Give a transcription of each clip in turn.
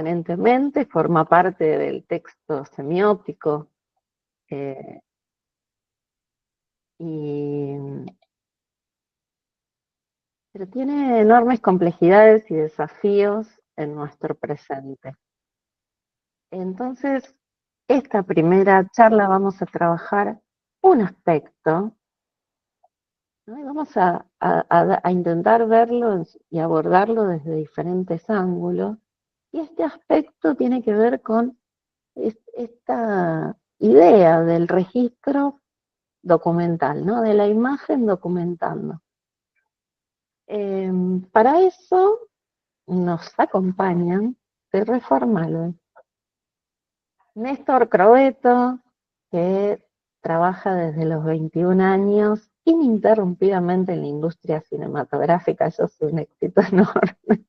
permanentemente, forma parte del texto semiótico, pero tiene enormes complejidades y desafíos en nuestro presente. Entonces, esta primera charla vamos a trabajar un aspecto, ¿no? Y vamos a intentar verlo y abordarlo desde diferentes ángulos. Y este aspecto tiene que ver con esta idea del registro documental, ¿no? De la imagen documentando. Para eso nos acompañan de Reformalve Néstor Crobeto, que trabaja desde los 21 años ininterrumpidamente en la industria cinematográfica. Eso es un éxito enorme,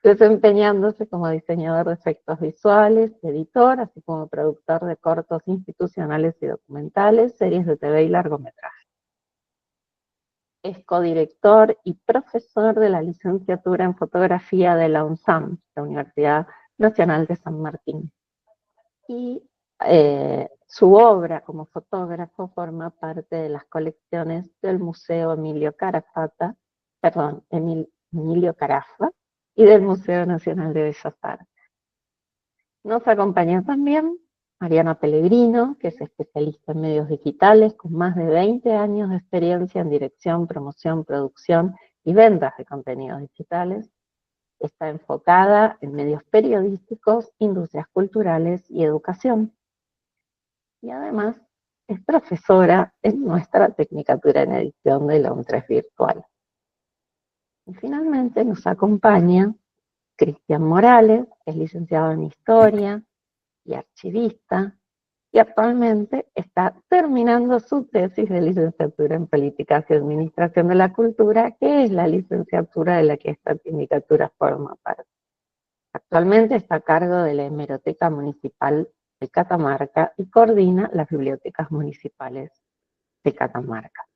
desempeñándose como diseñador de efectos visuales, editor, así como productor de cortos institucionales y documentales, series de TV y largometraje. Es codirector y profesor de la licenciatura en fotografía de la UNSAM, la Universidad Nacional de San Martín. Y su obra como fotógrafo forma parte de las colecciones del Museo Emilio Carafa y del Museo Nacional de Bellas Artes. Nos acompaña también Mariana Pellegrino, que es especialista en medios digitales con más de 20 años de experiencia en dirección, promoción, producción y ventas de contenidos digitales. Está enfocada en medios periodísticos, industrias culturales y educación. Y además es profesora en nuestra Tecnicatura en Edición de la UNTREF Virtual. Y finalmente nos acompaña Cristian Morales, que es licenciado en Historia y archivista, y actualmente está terminando su tesis de licenciatura en Políticas y Administración de la Cultura, que es la licenciatura de la que esta Tecnicatura forma parte. Actualmente está a cargo de la Hemeroteca Municipal de Catamarca y coordina las bibliotecas municipales de Catamarca.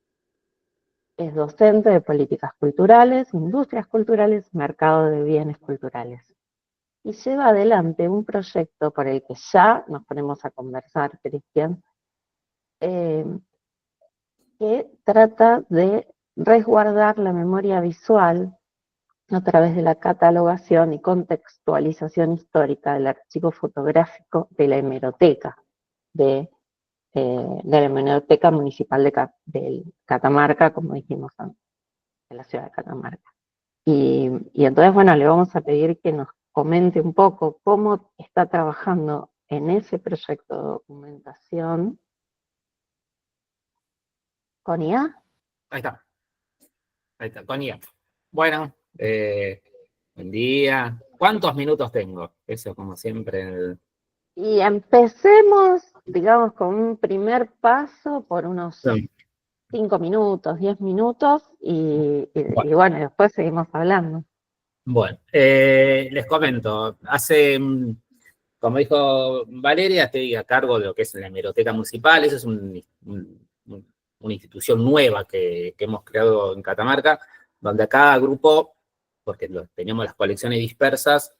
Es docente de políticas culturales, industrias culturales, mercado de bienes culturales. Y lleva adelante un proyecto por el que ya nos ponemos a conversar, Cristian, que trata de resguardar la memoria visual a través de la catalogación y contextualización histórica del archivo fotográfico de la hemeroteca, de la Hemeroteca Municipal de Catamarca, como dijimos antes, de la ciudad de Catamarca. Y entonces, bueno, le vamos a pedir que nos comente un poco cómo está trabajando en ese proyecto de documentación con IA. Ahí está, con IA. Bueno, buen día. ¿Cuántos minutos tengo? Eso, como siempre. Y empecemos, digamos, con un primer paso por unos 5 minutos, 10 minutos, y bueno, después seguimos hablando. Bueno, les comento, como dijo Valeria, estoy a cargo de lo que es la Hemeroteca Municipal. Eso es una institución nueva que hemos creado en Catamarca, donde cada grupo, porque teníamos las colecciones dispersas,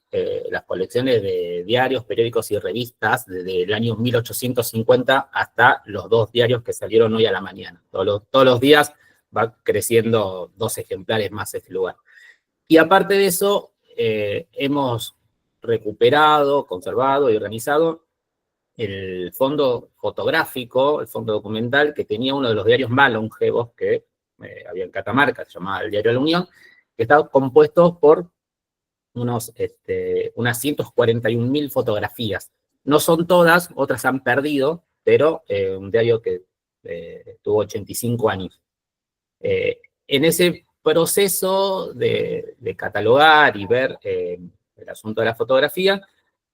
las colecciones de diarios, periódicos y revistas desde el año 1850 hasta los 2 diarios que salieron hoy a la mañana. Todos los días va creciendo 2 ejemplares más este lugar. Y aparte de eso, hemos recuperado, conservado y organizado el fondo fotográfico, el fondo documental que tenía uno de los diarios más longevos que había en Catamarca, se llamaba el Diario de la Unión, que estaba compuesto por unas 141.000 fotografías. No son todas, otras se han perdido, pero un diario que tuvo 85 años. En ese proceso de catalogar y ver el asunto de la fotografía,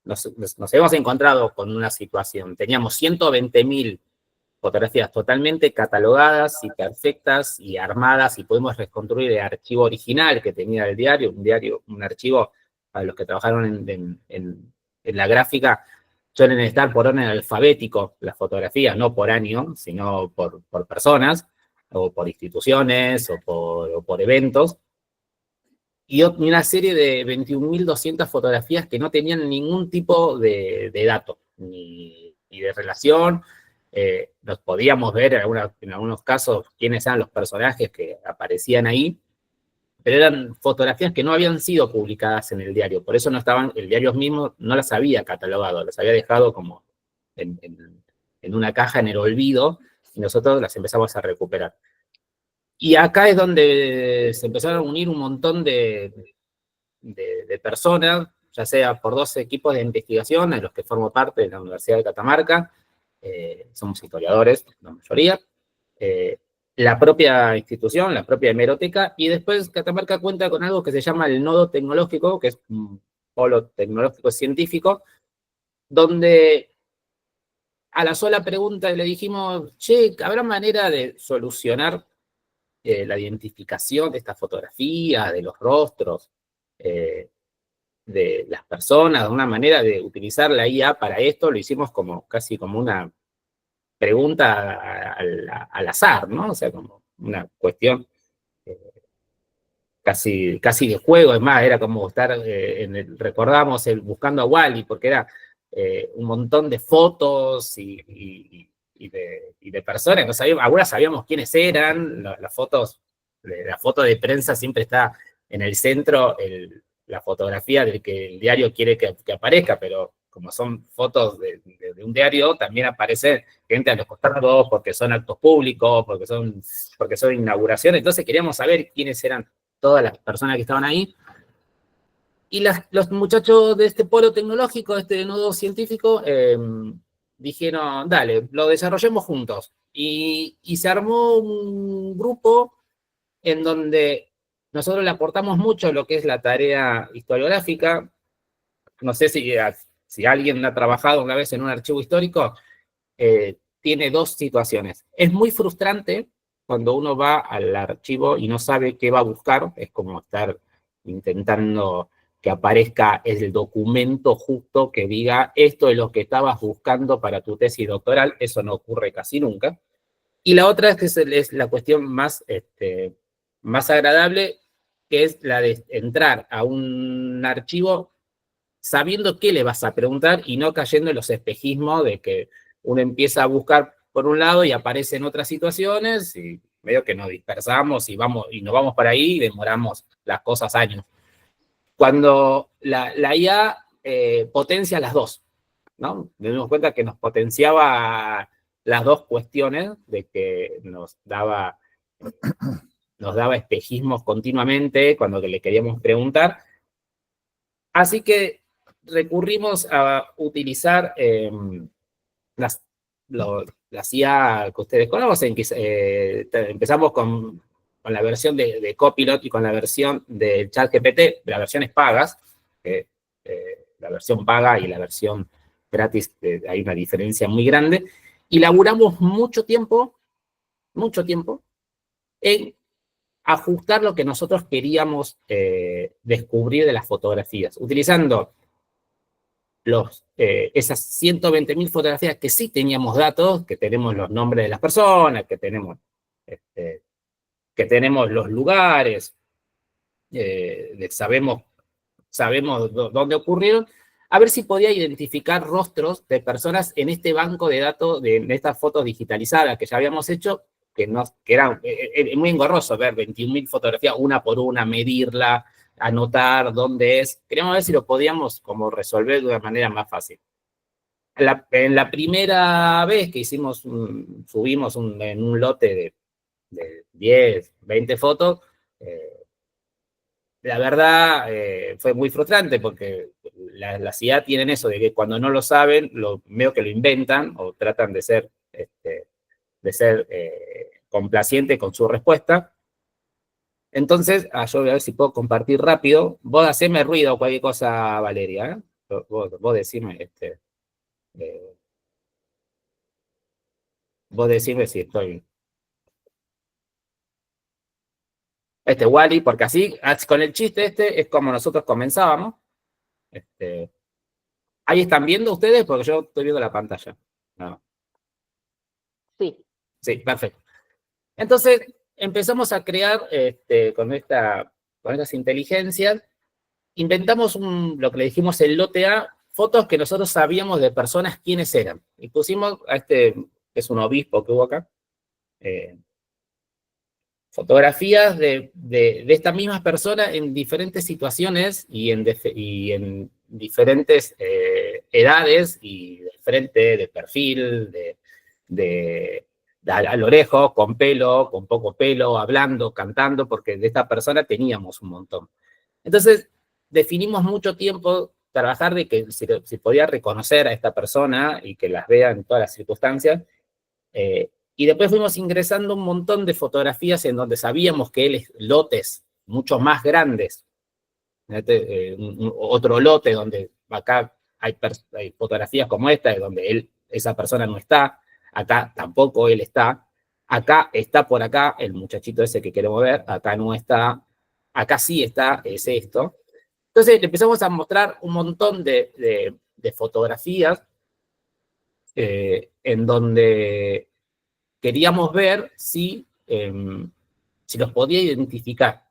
nos hemos encontrado con una situación. Teníamos 120.000 fotografías totalmente catalogadas y perfectas y armadas, y podemos reconstruir el archivo original que tenía el diario, un archivo para los que trabajaron en la gráfica. Suelen estar por orden alfabético las fotografías, no por año, sino por personas, o por instituciones, o por eventos. y una serie de 21.200 fotografías que no tenían ningún tipo de dato, ni de relación. Nos podíamos ver en algunos casos quiénes eran los personajes que aparecían ahí, pero eran fotografías que no habían sido publicadas en el diario, por eso no estaban, el diario mismo no las había catalogado, las había dejado como en una caja en el olvido, y nosotros las empezamos a recuperar. Y acá es donde se empezaron a unir un montón de personas, ya sea por dos equipos de investigación, en los que formo parte de la Universidad de Catamarca, somos historiadores, la mayoría, la propia institución, la propia hemeroteca, y después Catamarca cuenta con algo que se llama el nodo tecnológico, que es un polo tecnológico científico, donde a la sola pregunta le dijimos, che, ¿habrá manera de solucionar la identificación de esta fotografía, de los rostros, de las personas, de una manera de utilizar la IA para esto? Lo hicimos como casi como una pregunta al azar, ¿no? O sea, como una cuestión casi de juego. Es más, era como estar, recordamos el Buscando a Wally, porque era un montón de fotos y de personas. No sabíamos, algunas sabíamos quiénes eran, las fotos, la foto de prensa siempre está en el centro, la fotografía del que el diario quiere que aparezca, pero como son fotos de un diario, también aparece gente a los costados, porque son actos públicos, porque son inauguraciones. Entonces queríamos saber quiénes eran todas las personas que estaban ahí. Y los muchachos de este polo tecnológico, de este nodo científico, dijeron, dale, lo desarrollemos juntos. Y se armó un grupo en donde nosotros le aportamos mucho lo que es la tarea historiográfica. No sé si alguien ha trabajado una vez en un archivo histórico, tiene dos situaciones. Es muy frustrante cuando uno va al archivo y no sabe qué va a buscar, es como estar intentando que aparezca el documento justo que diga esto es lo que estabas buscando para tu tesis doctoral, eso no ocurre casi nunca. Y la otra es la cuestión más agradable, que es la de entrar a un archivo sabiendo qué le vas a preguntar y no cayendo en los espejismos de que uno empieza a buscar por un lado y aparece en otras situaciones y medio que nos dispersamos y nos vamos para ahí y demoramos las cosas años. Cuando la IA potencia las dos, ¿no? Nos dimos cuenta que nos potenciaba las dos cuestiones, de que nos daba espejismos continuamente cuando le queríamos preguntar. Así que recurrimos a utilizar las, las IA que ustedes conocen. Empezamos con la versión de Copilot y con la versión de ChatGPT, las versiones pagas. La versión paga y la versión gratis, hay una diferencia muy grande. Y laburamos mucho tiempo en ajustar lo que nosotros queríamos descubrir de las fotografías, utilizando esas 120.000 fotografías que sí teníamos datos, que tenemos los nombres de las personas, que tenemos los lugares, sabemos dónde ocurrieron, a ver si podía identificar rostros de personas en este banco de datos, de estas fotos digitalizadas que ya habíamos hecho, que era muy engorroso ver 21.000 fotografías una por una, medirla, anotar dónde es. Queríamos ver si lo podíamos como resolver de una manera más fácil. En la primera vez que subimos en un lote de 10, 20 fotos, la verdad fue muy frustrante porque las IA tienen eso de que cuando no lo saben, medio que lo inventan o tratan de ser complacientes con su respuesta. Entonces, yo voy a ver si puedo compartir rápido. Vos haceme ruido o cualquier cosa, Valeria, ¿eh? Vos decime, vos decime si estoy... Wally, porque así, con el chiste es como nosotros comenzábamos. ¿Ahí están viendo ustedes? Porque yo estoy viendo la pantalla. No. Sí. Sí, perfecto. Entonces, empezamos a crear con esta con estas inteligencias, inventamos lo que le dijimos el lote A, fotos que nosotros sabíamos de personas quiénes eran. Y pusimos a este, que es un obispo que hubo acá, fotografías de estas mismas personas en diferentes situaciones y en diferentes edades y de frente, de perfil, a lo lejos, con pelo, con poco pelo, hablando, cantando, porque de esta persona teníamos un montón. Entonces, definimos mucho tiempo trabajar de que si podía reconocer a esta persona y que las vea en todas las circunstancias, y después fuimos ingresando un montón de fotografías en donde sabíamos que él es lotes mucho más grandes. Otro lote donde acá hay fotografías como esta, donde esa persona no está, acá tampoco él está, acá está por acá el muchachito ese que queremos ver, acá no está, acá sí está, es esto. Entonces le empezamos a mostrar un montón de fotografías en donde queríamos ver si los podía identificar,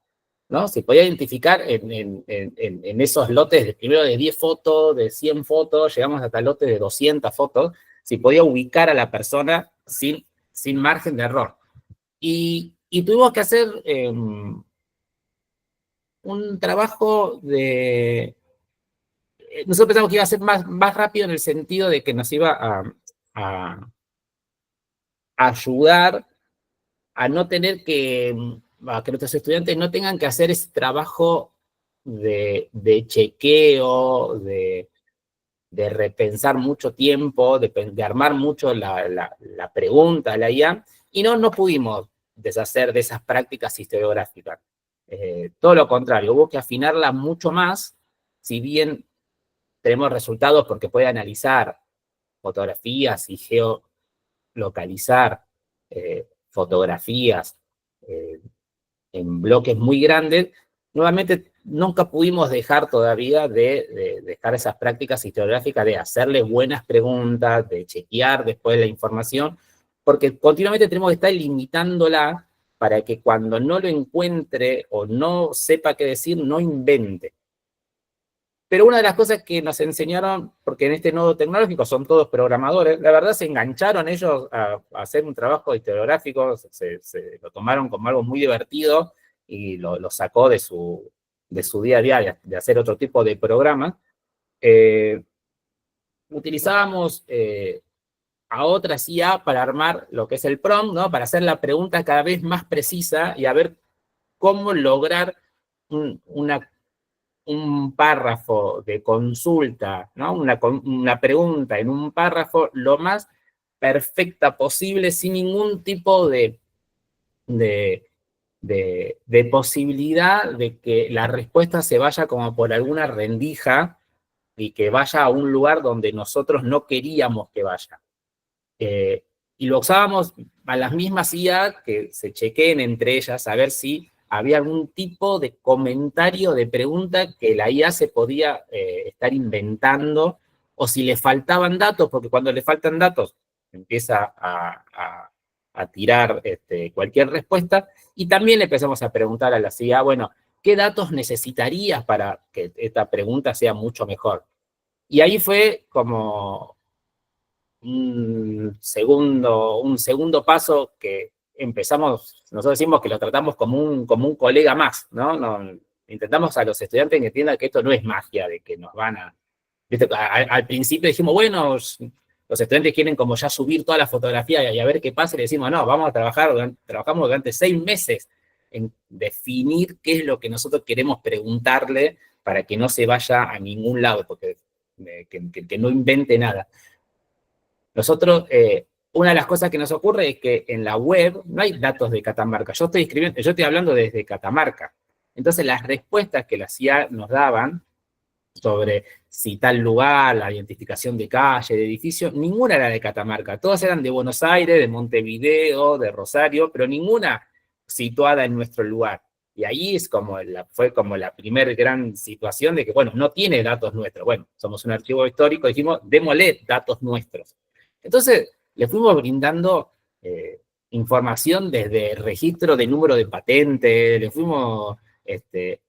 ¿no? Si podía identificar en esos lotes, primero de 10 fotos, de 100 fotos, llegamos hasta lotes de 200 fotos, si podía ubicar a la persona sin margen de error. Y tuvimos que hacer un trabajo de... Nosotros pensamos que iba a ser más rápido en el sentido de que nos iba a ayudar a no tener a que nuestros estudiantes no tengan que hacer ese trabajo de chequeo, de repensar mucho tiempo, de armar mucho la pregunta, la IA, y no pudimos deshacer de esas prácticas historiográficas. Todo lo contrario, hubo que afinarla mucho más, si bien tenemos resultados porque puede analizar fotografías y geolocalizar fotografías en bloques muy grandes, nuevamente nunca pudimos dejar todavía de dejar esas prácticas historiográficas de hacerle buenas preguntas, de chequear después la información, porque continuamente tenemos que estar limitándola para que cuando no lo encuentre o no sepa qué decir, no invente. Pero una de las cosas que nos enseñaron, porque en este nodo tecnológico son todos programadores, la verdad se engancharon ellos a hacer un trabajo historiográfico, se lo tomaron como algo muy divertido y lo sacó de su día a día de hacer otro tipo de programa. Utilizábamos a otras IA para armar lo que es el prompt, ¿no? Para hacer la pregunta cada vez más precisa y a ver cómo lograr un párrafo de consulta, ¿no? Una pregunta en un párrafo lo más perfecta posible, sin ningún tipo de posibilidad de que la respuesta se vaya como por alguna rendija y que vaya a un lugar donde nosotros no queríamos que vaya. Y lo usábamos a las mismas IA que se chequeen entre ellas a ver si había algún tipo de comentario, de pregunta que la IA se podía estar inventando, o si le faltaban datos, porque cuando le faltan datos empieza a tirar cualquier respuesta, y también le empezamos a preguntar a la IA, bueno, ¿qué datos necesitarías para que esta pregunta sea mucho mejor? Y ahí fue como un segundo paso que empezamos, nosotros decimos que lo tratamos como un colega más, ¿no? Intentamos a los estudiantes que entiendan que esto no es magia, de que nos van a... ¿viste? Al principio dijimos, bueno, los estudiantes quieren como ya subir toda la fotografía y a ver qué pasa, y le decimos, no, vamos a trabajamos durante 6 meses en definir qué es lo que nosotros queremos preguntarle para que no se vaya a ningún lado, porque que no invente nada. Nosotros, una de las cosas que nos ocurre es que en la web no hay datos de Catamarca. Yo estoy hablando desde Catamarca. Entonces, las respuestas que la CIA nos daban sobre si tal lugar, la identificación de calle, de edificio, ninguna era de Catamarca. Todas eran de Buenos Aires, de Montevideo, de Rosario, pero ninguna situada en nuestro lugar. Y ahí fue como la primer gran situación de que, bueno, no tiene datos nuestros. Bueno, somos un archivo histórico, dijimos, démosle datos nuestros. Entonces, le fuimos brindando información desde registro de número de patente, le fuimos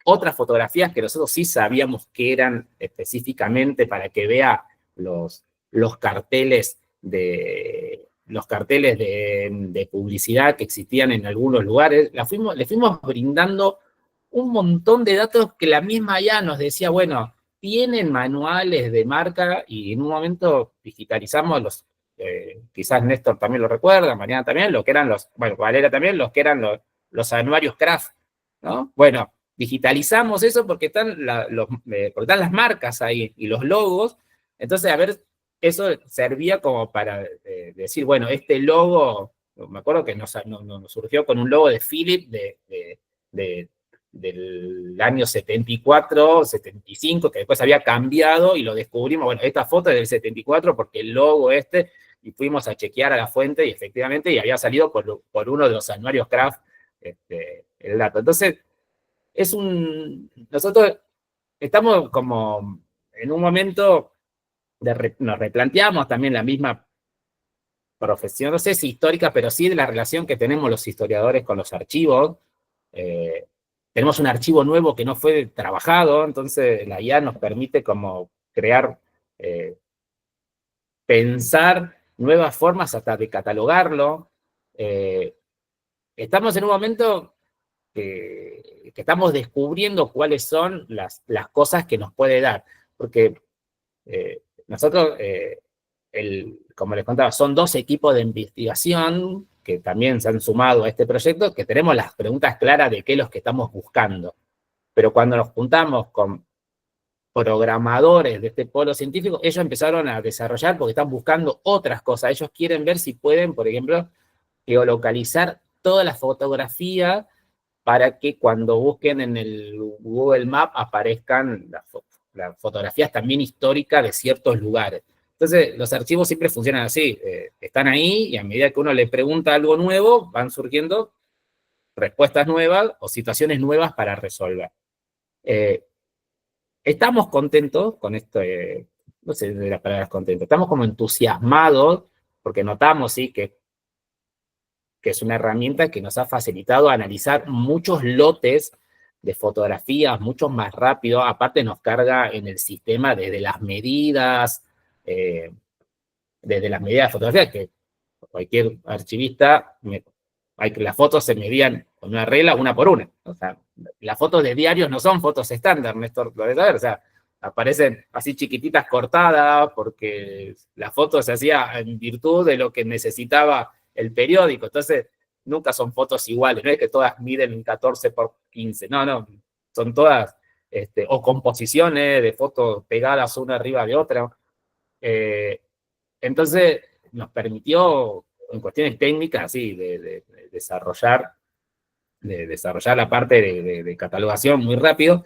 otras fotografías que nosotros sí sabíamos que eran específicamente para que vea los carteles de publicidad que existían en algunos lugares. Le fuimos brindando un montón de datos que la misma IA nos decía, bueno, tienen manuales de marca, y en un momento digitalizamos quizás Néstor también lo recuerda, Mariana también, lo que eran bueno, Valeria también, los que eran los anuarios Kraft, ¿no? Bueno, digitalizamos eso porque porque están las marcas ahí y los logos. Entonces, a ver, eso servía como para decir, bueno, este logo, me acuerdo que nos surgió con un logo de Philips del año 74, 75, que después había cambiado y lo descubrimos. Bueno, esta foto es del 74 porque el logo y fuimos a chequear a la fuente y efectivamente y había salido por uno de los anuarios Kraft el dato. Entonces, nosotros estamos como en un momento nos replanteamos también la misma profesión, no sé si histórica, pero sí de la relación que tenemos los historiadores con los archivos. Tenemos un archivo nuevo que no fue trabajado, entonces la IA nos permite como crear, pensar nuevas formas hasta de catalogarlo. Estamos en un momento que estamos descubriendo cuáles son las cosas que nos puede dar, porque nosotros, como les contaba, son 2 equipos de investigación que también se han sumado a este proyecto, que tenemos las preguntas claras de qué es lo que estamos buscando. Pero cuando nos juntamos con programadores de este polo científico, ellos empezaron a desarrollar porque están buscando otras cosas. Ellos quieren ver si pueden, por ejemplo, geolocalizar toda la fotografía para que cuando busquen en el Google Map aparezcan las fotografías también históricas de ciertos lugares. Entonces, los archivos siempre funcionan así, están ahí y a medida que uno le pregunta algo nuevo, van surgiendo respuestas nuevas o situaciones nuevas para resolver. Estamos contentos con esto, no sé de las palabras contentos, estamos como entusiasmados porque notamos, sí, que es una herramienta que nos ha facilitado analizar muchos lotes de fotografías mucho más rápido. Aparte nos carga en el sistema desde las medidas de fotografía, que cualquier archivista, las fotos se medían con una regla, una por una. O sea, las fotos de diarios no son fotos estándar, Néstor, lo de saber. O sea, aparecen así chiquititas cortadas porque la foto se hacía en virtud de lo que necesitaba el periódico. Entonces, nunca son fotos iguales. No es que todas miden 14 por 15. No. Son todas, o composiciones de fotos pegadas una arriba de otra. Entonces, nos permitió, en cuestiones técnicas, sí, de desarrollar la parte de catalogación muy rápido,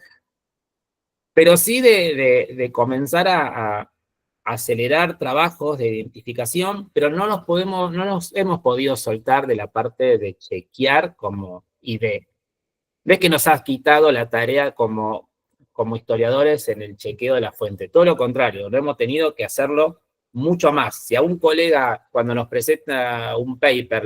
pero sí de comenzar a acelerar trabajos de identificación, pero no nos hemos podido soltar de la parte de chequear y de que nos has quitado la tarea como historiadores en el chequeo de la fuente. Todo lo contrario, no hemos tenido que hacerlo mucho más. Si a un colega, cuando nos presenta un paper,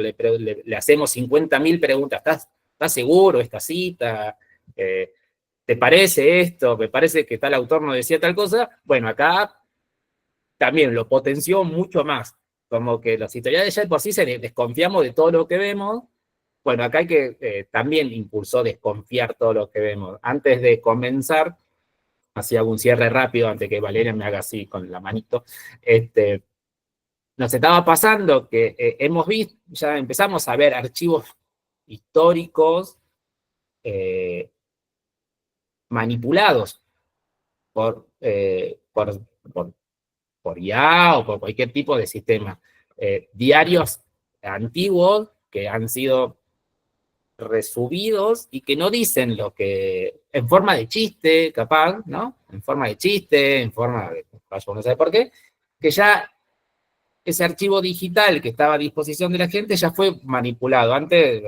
le hacemos 50.000 preguntas, ¿estás seguro esta cita? ¿Te parece esto? ¿Me parece que tal autor no decía tal cosa? Bueno, acá también lo potenció mucho más. Como que los historiadores ya de por sí desconfiamos de todo lo que vemos. Bueno, acá hay que también impulsó desconfiar todo lo que vemos. Antes de comenzar, así hago un cierre rápido antes que Valeria me haga así con la manito. Nos estaba pasando que hemos visto, ya empezamos a ver archivos históricos manipulados por IA o por cualquier tipo de sistema. Diarios antiguos que han sido resubidos y que no dicen lo que, en forma de chiste, capaz, ¿no? En forma de chiste, en forma de, no sé por qué, que ya ese archivo digital que estaba a disposición de la gente ya fue manipulado. Antes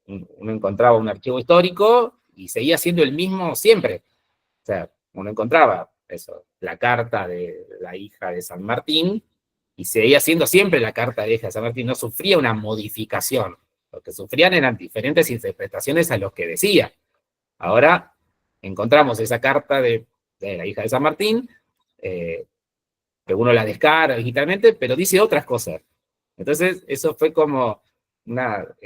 uno encontraba un archivo histórico y seguía siendo el mismo siempre. O sea, uno encontraba eso, la carta de la hija de San Martín, y seguía siendo siempre la carta de la hija de San Martín, no sufría una modificación. Lo que sufrían eran diferentes interpretaciones a lo que decía. Ahora encontramos esa carta de la hija de San Martín, que uno la descarga digitalmente, pero dice otras cosas. Entonces, eso fue como un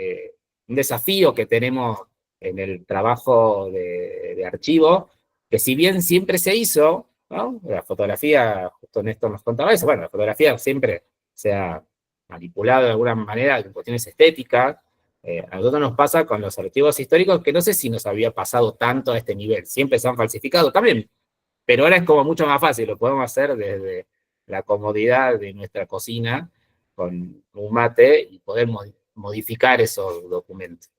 desafío que tenemos en el trabajo de archivo, que si bien siempre se hizo, ¿no? La fotografía, justo Néstor nos contaba eso, bueno, la fotografía siempre se ha manipulado de alguna manera en cuestiones estéticas. A nosotros nos pasa con los archivos históricos, que no sé si nos había pasado tanto a este nivel, siempre se han falsificado también, pero ahora es como mucho más fácil, lo podemos hacer desde la comodidad de nuestra cocina, con un mate, y poder modificar esos documentos.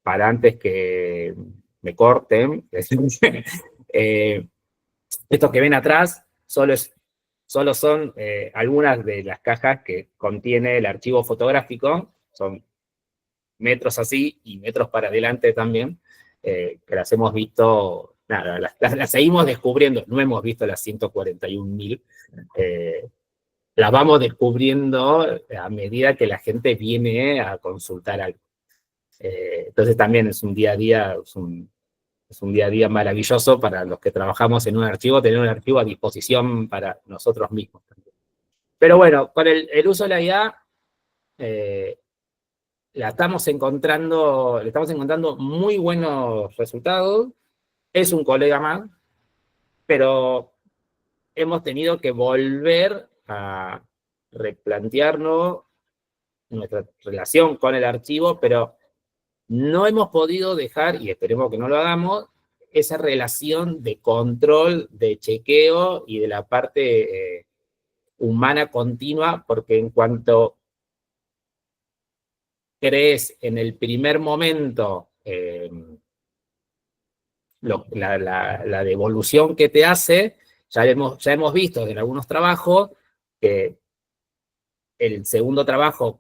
Para antes que me corten, estos que ven atrás solo son algunas de las cajas que contiene el archivo fotográfico, son metros así y metros para adelante también, que las hemos visto, nada, las seguimos descubriendo, no hemos visto las 141.000, las vamos descubriendo a medida que la gente viene a consultar algo. Entonces también es un día a día, es un día a día maravilloso para los que trabajamos en un archivo, tener un archivo a disposición para nosotros mismos también. Pero bueno, con el uso de la IA, le estamos encontrando muy buenos resultados. Es un colega más, pero hemos tenido que volver a replantearnos nuestra relación con el archivo, pero no hemos podido dejar, y esperemos que no lo hagamos, esa relación de control, de chequeo y de la parte humana continua, porque en cuanto crees en el primer momento la devolución que te hace, ya hemos visto en algunos trabajos que el segundo trabajo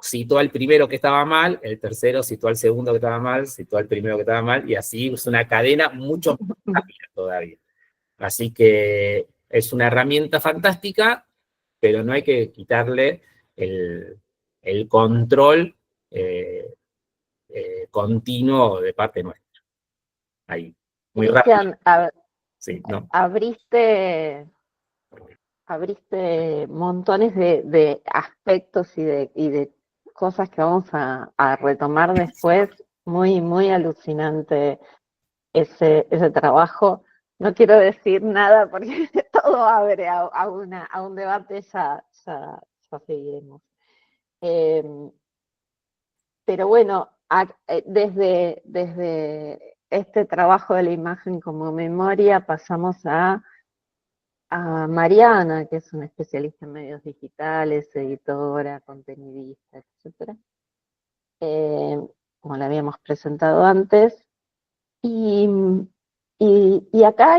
citó al primero que estaba mal, el tercero citó al segundo que estaba mal, citó al primero que estaba mal, y así es una cadena mucho más rápida todavía. Así que es una herramienta fantástica, pero no hay que quitarle el control continuo de parte nuestra. Ahí, muy rápido. Sí, no. Abriste montones de aspectos y de cosas que vamos a retomar después. Muy, muy alucinante ese trabajo. No quiero decir nada porque todo abre a un debate, ya seguiremos. Pero bueno, desde este trabajo de la imagen como memoria pasamos a Mariana, que es una especialista en medios digitales, editora, contenidista, etc. Como la habíamos presentado antes. Y acá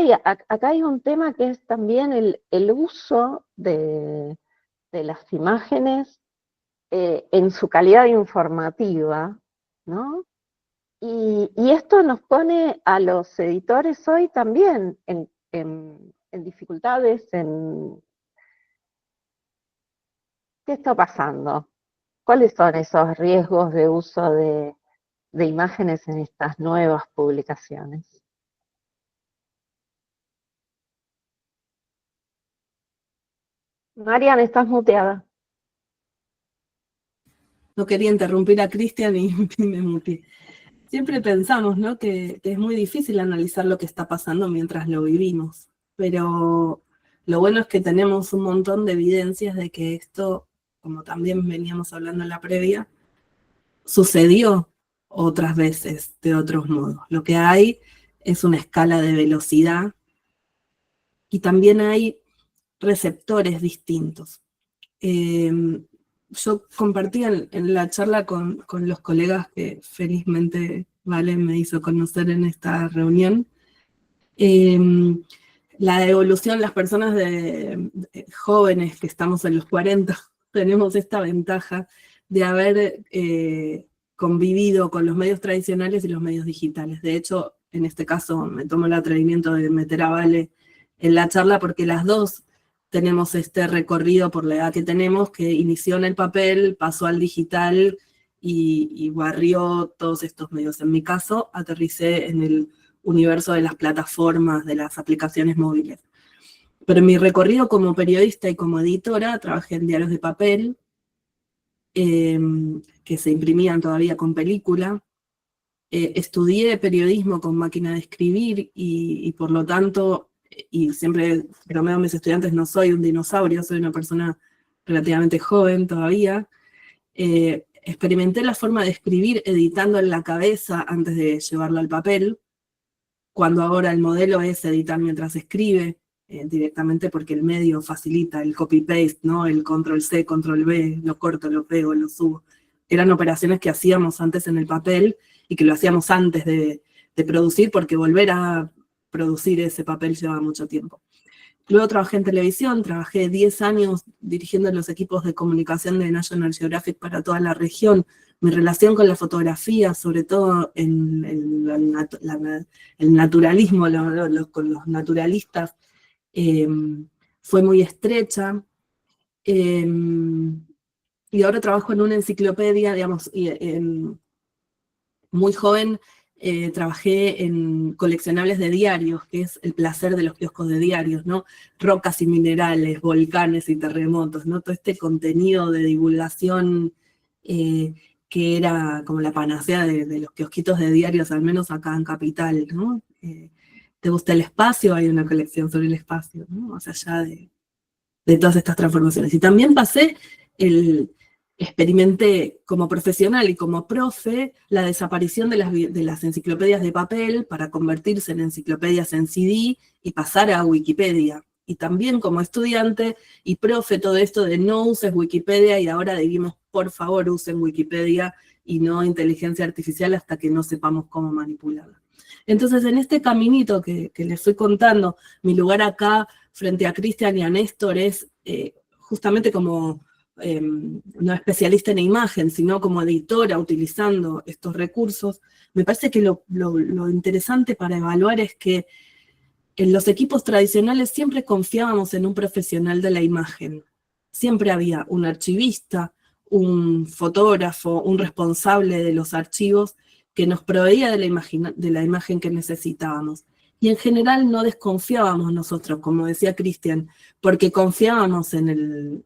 hay un tema que es también el uso de las imágenes en su calidad informativa, ¿no? Y esto nos pone a los editores hoy también en dificultades, ¿qué está pasando? ¿Cuáles son esos riesgos de uso de imágenes en estas nuevas publicaciones? Marian, estás muteada. No quería interrumpir a Cristian y me muteé. Siempre pensamos, ¿no?, que es muy difícil analizar lo que está pasando mientras lo vivimos, pero lo bueno es que tenemos un montón de evidencias de que esto, como también veníamos hablando en la previa, sucedió otras veces de otros modos. Lo que hay es una escala de velocidad y también hay receptores distintos. Yo compartí en la charla con los colegas que felizmente Vale me hizo conocer en esta reunión, la evolución, las personas jóvenes que estamos en los 40, tenemos esta ventaja de haber convivido con los medios tradicionales y los medios digitales. De hecho, en este caso me tomo el atrevimiento de meter a Vale en la charla porque las dos tenemos este recorrido por la edad que tenemos, que inició en el papel, pasó al digital y barrió todos estos medios. En mi caso, aterricé en el universo de las plataformas, de las aplicaciones móviles. Pero en mi recorrido como periodista y como editora, trabajé en diarios de papel, que se imprimían todavía con película. Estudié periodismo con máquina de escribir y por lo tanto, y siempre bromeo a mis estudiantes, no soy un dinosaurio, soy una persona relativamente joven todavía. Experimenté la forma de escribir editando en la cabeza antes de llevarlo al papel, cuando ahora el modelo es editar mientras escribe, directamente porque el medio facilita el copy-paste, ¿no? El control-C, control-V, lo corto, lo pego, lo subo. Eran operaciones que hacíamos antes en el papel y que lo hacíamos antes de producir, porque volver a producir ese papel lleva mucho tiempo. Luego trabajé en televisión, trabajé 10 años dirigiendo los equipos de comunicación de National Geographic para toda la región. Mi relación con la fotografía, sobre todo en el naturalismo, con los naturalistas, fue muy estrecha. Y ahora trabajo en una enciclopedia, digamos, muy joven. Trabajé en coleccionables de diarios, que es el placer de los kioscos de diarios, ¿no? Rocas y minerales, volcanes y terremotos, ¿no? Todo este contenido de divulgación que era como la panacea de los kiosquitos de diarios, al menos acá en Capital, ¿no? ¿Te gusta el espacio? Hay una colección sobre el espacio, ¿no? Más allá de todas estas transformaciones. Y también experimenté como profesional y como profe la desaparición de las enciclopedias de papel para convertirse en enciclopedias en CD y pasar a Wikipedia. Y también como estudiante y profe todo esto de no uses Wikipedia y ahora dijimos, por favor, usen Wikipedia y no inteligencia artificial hasta que no sepamos cómo manipularla. Entonces, en este caminito que les estoy contando, mi lugar acá frente a Cristian y a Néstor es justamente como no especialista en imagen, sino como editora utilizando estos recursos. Me parece que lo interesante para evaluar es que en los equipos tradicionales siempre confiábamos en un profesional de la imagen. Siempre había un archivista, un fotógrafo, un responsable de los archivos que nos proveía de la imagen que necesitábamos. Y en general no desconfiábamos nosotros, como decía Cristian, porque confiábamos en el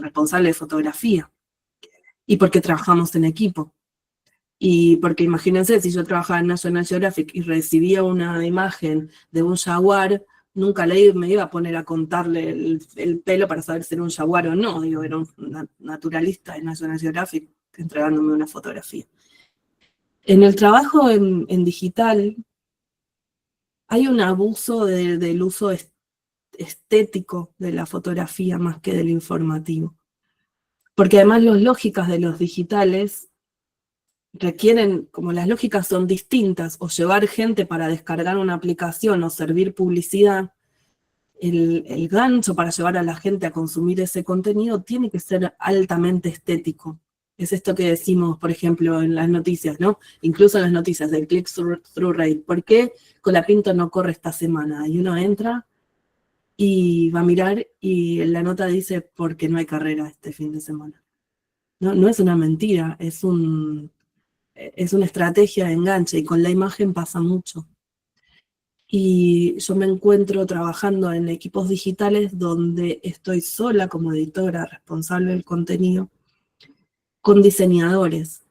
responsable de fotografía y porque trabajamos en equipo. Y porque imagínense, si yo trabajaba en National Geographic y recibía una imagen de un jaguar, nunca me iba a poner a contarle el pelo para saber si era un jaguar o no. Digo, era un naturalista de National Geographic entregándome una fotografía. En el trabajo en digital hay un abuso del uso estético de la fotografía más que del informativo. Porque además las lógicas de los digitales requieren, como las lógicas son distintas, o llevar gente para descargar una aplicación o servir publicidad, el gancho para llevar a la gente a consumir ese contenido tiene que ser altamente estético. Es esto que decimos, por ejemplo, en las noticias, ¿no? Incluso en las noticias del click-through rate. ¿Por qué Colapinto no corre esta semana? Y uno entra y va a mirar y la nota dice porque no hay carrera este fin de semana. No es una mentira, es una estrategia de enganche, y con la imagen pasa mucho. Y yo me encuentro trabajando en equipos digitales donde estoy sola como editora, responsable del contenido, con diseñadores,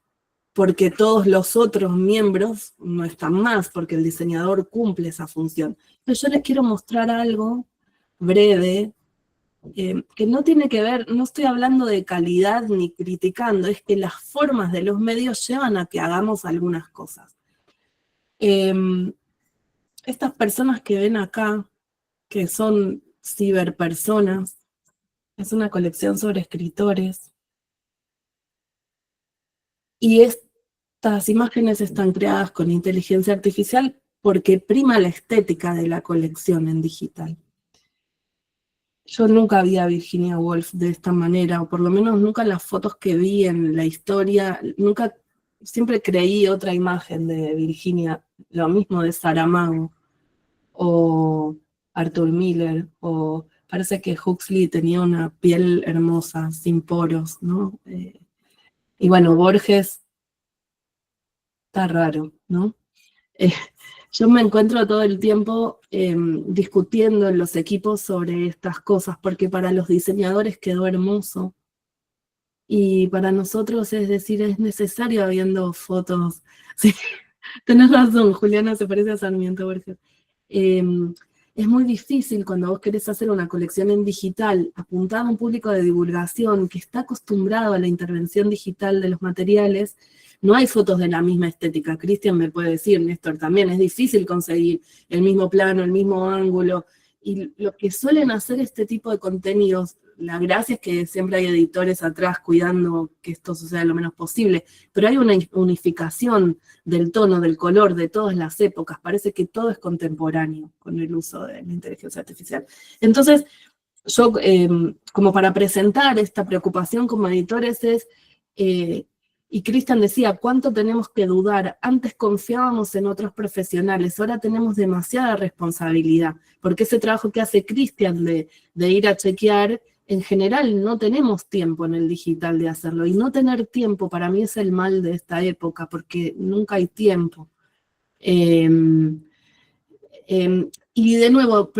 porque todos los otros miembros no están más, porque el diseñador cumple esa función. Pero yo les quiero mostrar algo breve, que no tiene que ver, no estoy hablando de calidad ni criticando, es que las formas de los medios llevan a que hagamos algunas cosas. Estas personas que ven acá, que son ciberpersonas, es una colección sobre escritores, y estas imágenes están creadas con inteligencia artificial porque prima la estética de la colección en digital. Yo nunca vi a Virginia Woolf de esta manera, o por lo menos nunca en las fotos que vi en la historia, siempre creí otra imagen de Virginia, lo mismo de Saramago, o Arthur Miller, o Parece que Huxley tenía una piel hermosa, sin poros, ¿no? Y bueno, Borges está raro, ¿no? Yo me encuentro todo el tiempo discutiendo en los equipos sobre estas cosas, porque para los diseñadores quedó hermoso. Y para nosotros, es decir, es necesario viendo fotos. Sí, tenés razón, Juliana se parece a Sarmiento Borges. Es muy difícil cuando vos querés hacer una colección en digital, apuntada a un público de divulgación que está acostumbrado a la intervención digital de los materiales. No hay fotos de la misma estética. Cristian me puede decir, Néstor también, es difícil conseguir el mismo plano, el mismo ángulo. Y lo que suelen hacer este tipo de contenidos, la gracia es que siempre hay editores atrás cuidando que esto suceda lo menos posible, pero hay una unificación del tono, del color, de todas las épocas. Parece que todo es contemporáneo con el uso de la inteligencia artificial. Entonces, yo, como para presentar esta preocupación como editores es... y Cristian decía, ¿cuánto tenemos que dudar? Antes confiábamos en otros profesionales, ahora tenemos demasiada responsabilidad, porque ese trabajo que hace Cristian de ir a chequear, en general no tenemos tiempo en el digital de hacerlo, y no tener tiempo para mí es el mal de esta época, porque nunca hay tiempo. Y de nuevo,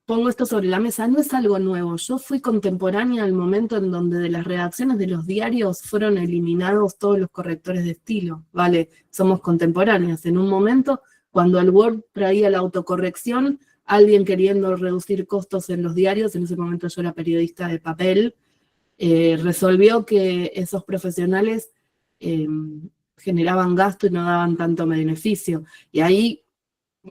pongo esto sobre la mesa, no es algo nuevo. Yo fui contemporánea al momento en donde de las redacciones de los diarios fueron eliminados todos los correctores de estilo, ¿vale? Somos contemporáneas. En un momento, cuando el Word traía la autocorrección, alguien queriendo reducir costos en los diarios, en ese momento yo era periodista de papel, resolvió que esos profesionales generaban gasto y no daban tanto beneficio. Y ahí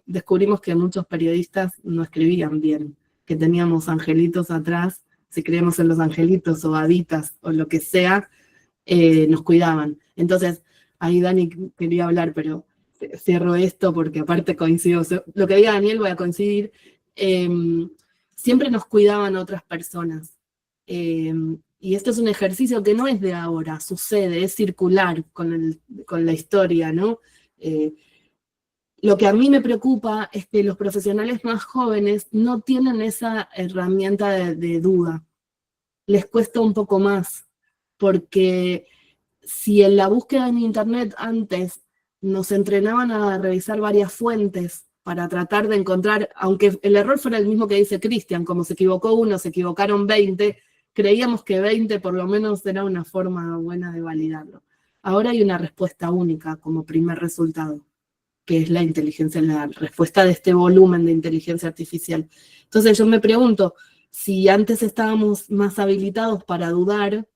descubrimos que muchos periodistas no escribían bien, que teníamos angelitos atrás, si creemos en los angelitos o haditas o lo que sea, nos cuidaban. Entonces, ahí Dani quería hablar, pero cierro esto porque aparte coincido, lo que diga Daniel voy a coincidir, siempre nos cuidaban otras personas. Y esto es un ejercicio que no es de ahora, sucede, es circular con la historia, ¿no? Lo que a mí me preocupa es que los profesionales más jóvenes no tienen esa herramienta de duda. Les cuesta un poco más, porque si en la búsqueda en internet antes nos entrenaban a revisar varias fuentes para tratar de encontrar, aunque el error fuera el mismo que dice Cristian, como se equivocó uno, se equivocaron 20, creíamos que 20 por lo menos era una forma buena de validarlo. Ahora hay una respuesta única como primer resultado, que es la inteligencia, la respuesta de este volumen de inteligencia artificial. Entonces yo me pregunto, si antes estábamos más habilitados para dudar,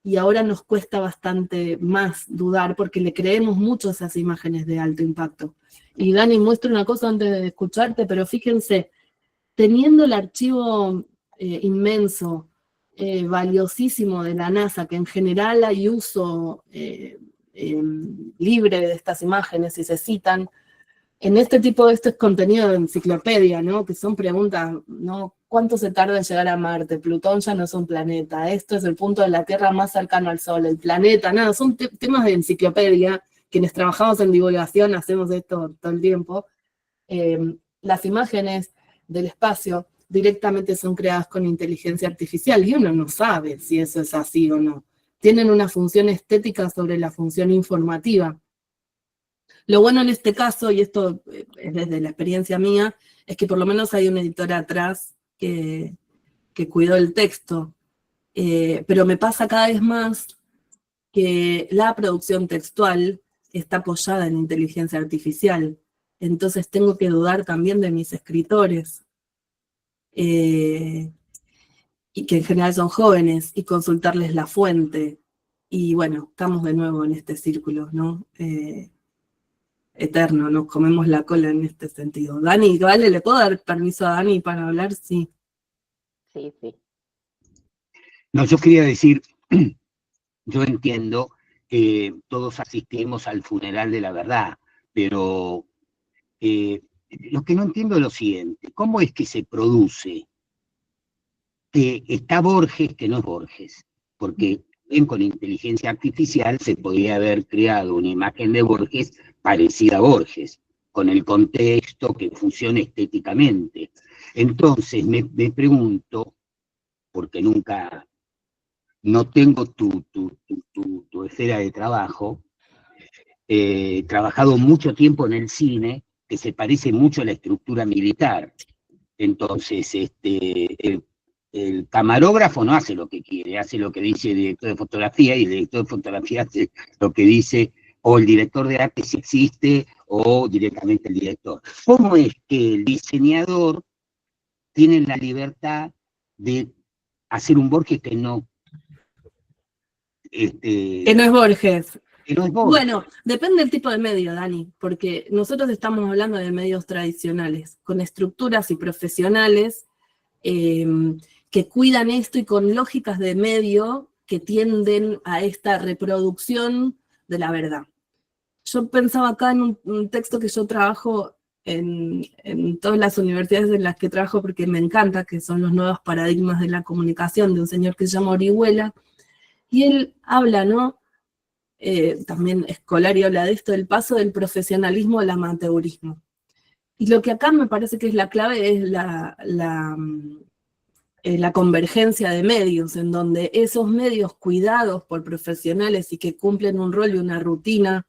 y ahora nos cuesta bastante más dudar, porque le creemos mucho a esas imágenes de alto impacto. Y Dani, muestro una cosa antes de escucharte, pero fíjense, teniendo el archivo inmenso, valiosísimo de la NASA, que en general hay uso libre de estas imágenes y se citan, en este tipo de contenido de enciclopedia, ¿no? Que son preguntas, ¿no? ¿Cuánto se tarda en llegar a Marte? Plutón ya no es un planeta, esto es el punto de la Tierra más cercano al Sol, el planeta, nada, son temas de enciclopedia, quienes trabajamos en divulgación hacemos esto todo el tiempo. Las imágenes del espacio directamente son creadas con inteligencia artificial y uno no sabe si eso es así o no. Tienen una función estética sobre la función informativa. Lo bueno en este caso, y esto es desde la experiencia mía, es que por lo menos hay un editor atrás que cuidó el texto. Pero me pasa cada vez más que la producción textual está apoyada en inteligencia artificial. Entonces tengo que dudar también de mis escritores. Y que en general son jóvenes, y consultarles la fuente. Y bueno, estamos de nuevo en este círculo, ¿no? Eterno, nos comemos la cola en este sentido. Dani, ¿vale? ¿Le puedo dar permiso a Dani para hablar? Sí. Sí, sí. No, yo quería decir, yo entiendo que todos asistimos al funeral de la verdad, pero lo que no entiendo es lo siguiente, ¿cómo es que se produce? Está Borges, que no es Borges, porque bien con inteligencia artificial se podría haber creado una imagen de Borges parecida a Borges, con el contexto que funcione estéticamente. Entonces, me pregunto, porque no tengo tu esfera de trabajo, trabajado mucho tiempo en el cine, que se parece mucho a la estructura militar. Entonces, el camarógrafo no hace lo que quiere, hace lo que dice el director de fotografía, y el director de fotografía hace lo que dice, o el director de arte si existe, o directamente el director. ¿Cómo es que el diseñador tiene la libertad de hacer un Borges que no... Que no es Borges. Que no es Borges? Bueno, depende del tipo de medio, Dani, porque nosotros estamos hablando de medios tradicionales, con estructuras y profesionales que cuidan esto y con lógicas de medio que tienden a esta reproducción de la verdad. Yo pensaba acá en un texto que yo trabajo en todas las universidades en las que trabajo porque me encanta, que son los nuevos paradigmas de la comunicación, de un señor que se llama Orihuela, y él habla, ¿no? También Scolari habla de esto, del paso del profesionalismo al amateurismo. Y lo que acá me parece que es la clave es la convergencia de medios, en donde esos medios cuidados por profesionales y que cumplen un rol y una rutina,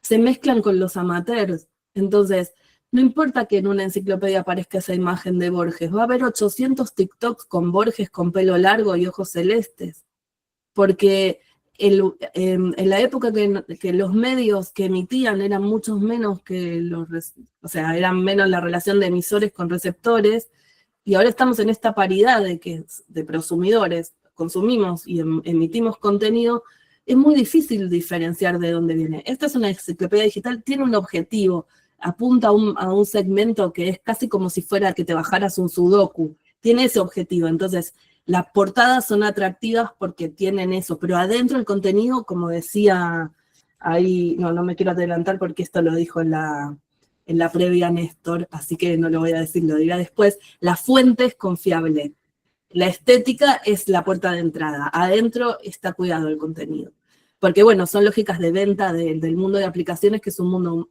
se mezclan con los amateurs. Entonces, no importa que en una enciclopedia aparezca esa imagen de Borges, va a haber 800 TikToks con Borges con pelo largo y ojos celestes, porque en la época que los medios que emitían eran muchos menos que o sea, eran menos la relación de emisores con receptores, y ahora estamos en esta paridad de prosumidores, consumimos y emitimos contenido, es muy difícil diferenciar de dónde viene. Esta es una enciclopedia digital, tiene un objetivo, apunta a un segmento que es casi como si fuera que te bajaras un sudoku, tiene ese objetivo. Entonces, las portadas son atractivas porque tienen eso, pero adentro el contenido, como decía ahí, no me quiero adelantar porque esto lo dijo en la previa Néstor, así que no lo voy a decir, lo dirá después, la fuente es confiable. La estética es la puerta de entrada, adentro está cuidado el contenido. Porque bueno, son lógicas de venta del mundo de aplicaciones, que es un mundo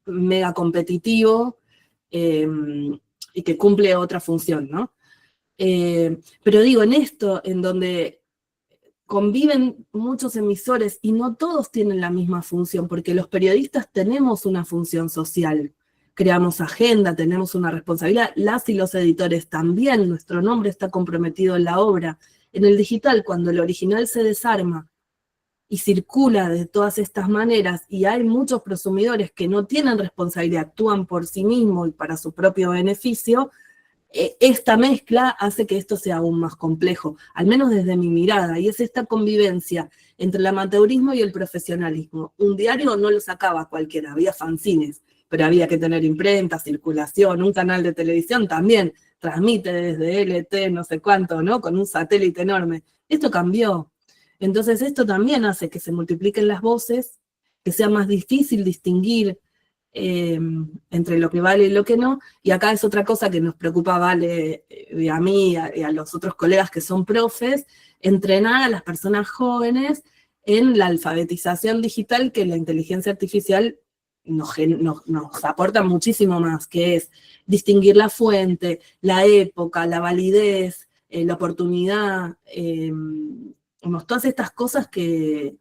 mega competitivo y que cumple otra función, ¿no? Pero digo, en esto, en donde conviven muchos emisores y no todos tienen la misma función, porque los periodistas tenemos una función social, creamos agenda, tenemos una responsabilidad, las y los editores también, nuestro nombre está comprometido en la obra. En el digital, cuando el original se desarma y circula de todas estas maneras, y hay muchos prosumidores que no tienen responsabilidad, actúan por sí mismos y para su propio beneficio, esta mezcla hace que esto sea aún más complejo, al menos desde mi mirada, y es esta convivencia entre el amateurismo y el profesionalismo. Un diario no lo sacaba cualquiera, había fanzines, pero había que tener imprenta, circulación, un canal de televisión también, transmite desde LT, no sé cuánto, ¿no? Con un satélite enorme. Esto cambió. Entonces esto también hace que se multipliquen las voces, que sea más difícil distinguir entre lo que vale y lo que no, y acá es otra cosa que nos preocupa a Vale y a mí y a los otros colegas que son profes, entrenar a las personas jóvenes en la alfabetización digital que la inteligencia artificial nos aporta muchísimo más, que es distinguir la fuente, la época, la validez, la oportunidad, todas estas cosas que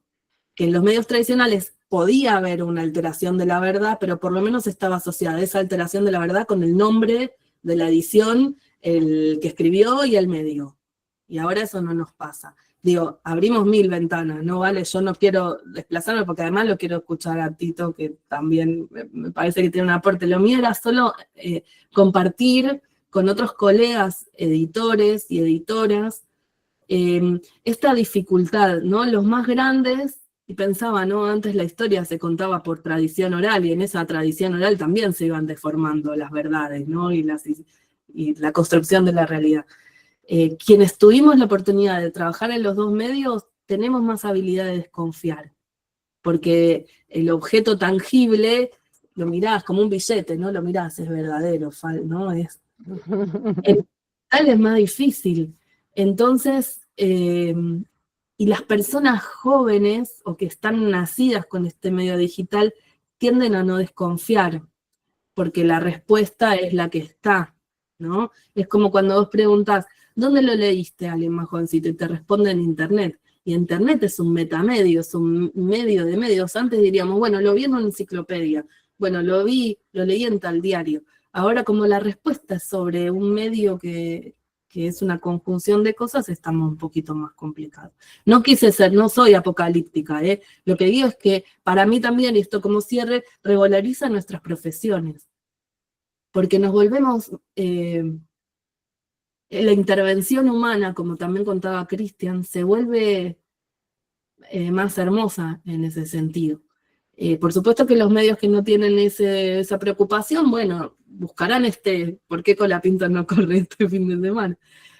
en los medios tradicionales podía haber una alteración de la verdad, pero por lo menos estaba asociada esa alteración de la verdad con el nombre de la edición, el que escribió y el medio. Y ahora eso no nos pasa. Digo, abrimos 1000 ventanas, ¿no? Vale, yo no quiero desplazarme porque además lo quiero escuchar a Tito, que también me parece que tiene un aporte. Lo mío era solo compartir con otros colegas, editores y editoras, esta dificultad, ¿no? Los más grandes, y pensaba, ¿no? Antes la historia se contaba por tradición oral, y en esa tradición oral también se iban deformando las verdades, ¿no? Y la construcción de la realidad. Quienes tuvimos la oportunidad de trabajar en los dos medios, tenemos más habilidad de desconfiar, porque el objeto tangible, lo mirás como un billete, ¿no? Lo mirás, es verdadero, ¿no? El digital es más difícil. Entonces, y las personas jóvenes o que están nacidas con este medio digital tienden a no desconfiar, porque la respuesta es la que está. ¿no? Es como cuando vos preguntás, ¿dónde lo leíste, alguien más jovencito? Y te responde en Internet. Y Internet es un metamedio, es un medio de medios. Antes diríamos, bueno, lo vi en una enciclopedia, bueno, lo leí en tal diario. Ahora, como la respuesta es sobre un medio que es una conjunción de cosas, estamos un poquito más complicados. No soy apocalíptica, ¿eh? Lo que digo es que para mí también, y esto como cierre, regulariza nuestras profesiones. Porque nos volvemos, la intervención humana, como también contaba Cristian, se vuelve más hermosa en ese sentido. Por supuesto que los medios que no tienen esa preocupación, bueno, buscarán ¿por qué Colapinto no corre este fin de semana?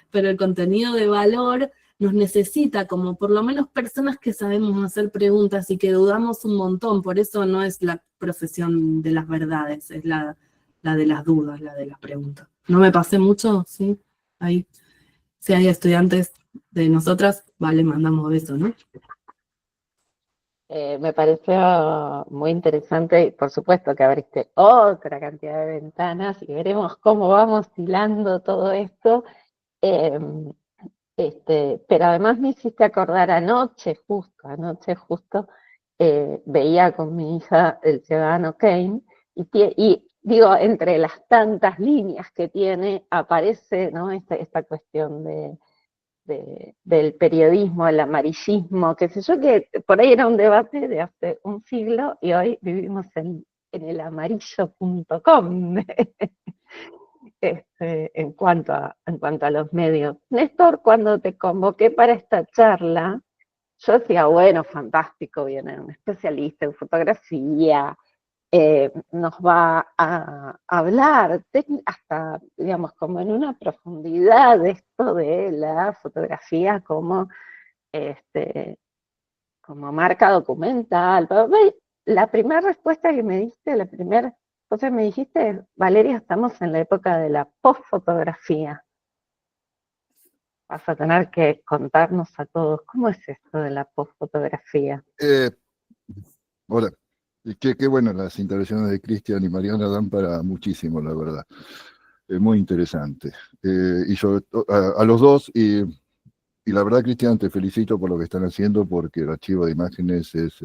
Pero el contenido de valor nos necesita como por lo menos personas que sabemos hacer preguntas y que dudamos un montón. Por eso no es la profesión de las verdades, es la de las dudas, la de las preguntas. ¿No me pasé mucho? Sí, ahí. Si hay estudiantes de nosotras, vale, mandamos besos, ¿no? Me pareció muy interesante y por supuesto que abriste otra cantidad de ventanas y veremos cómo vamos hilando todo esto. Eh, pero además me hiciste acordar anoche justo, veía con mi hija El Ciudadano Kane y digo, entre las tantas líneas que tiene aparece, ¿no?, esta cuestión del periodismo, el amarillismo, qué sé yo, que por ahí era un debate de hace un siglo y hoy vivimos en el amarillo.com en cuanto a los medios. Néstor, cuando te convoqué para esta charla, yo decía, bueno, fantástico, viene un especialista en fotografía, nos va a hablar hasta, digamos, como en una profundidad de esto de la fotografía como marca documental. La primera respuesta que me diste, la primera cosa que me dijiste es, Valeria, estamos en la época de la postfotografía. Vas a tener que contarnos a todos, ¿cómo es esto de la postfotografía? Hola. Qué bueno, las intervenciones de Cristian y Mariana dan para muchísimo, la verdad. Muy interesante. Y sobre a los dos, y la verdad, Cristian, te felicito por lo que están haciendo, porque el archivo de imágenes es,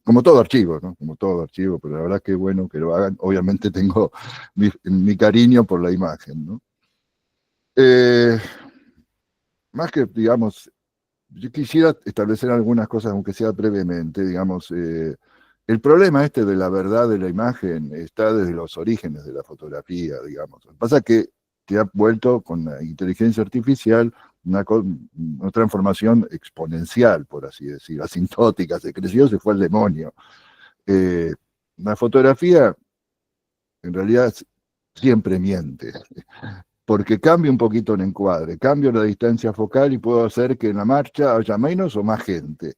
como todo archivo, ¿no? Como todo archivo, pero la verdad que bueno que lo hagan. Obviamente tengo mi cariño por la imagen, ¿no? Más que, digamos, yo quisiera establecer algunas cosas, aunque sea brevemente, digamos, el problema de la verdad de la imagen está desde los orígenes de la fotografía, digamos. Lo que pasa es que ha vuelto con la inteligencia artificial una transformación exponencial, por así decir, asintótica, se creció, se fue al demonio. La fotografía, en realidad, siempre miente, porque cambio un poquito el encuadre, cambio la distancia focal y puedo hacer que en la marcha haya menos o más gente.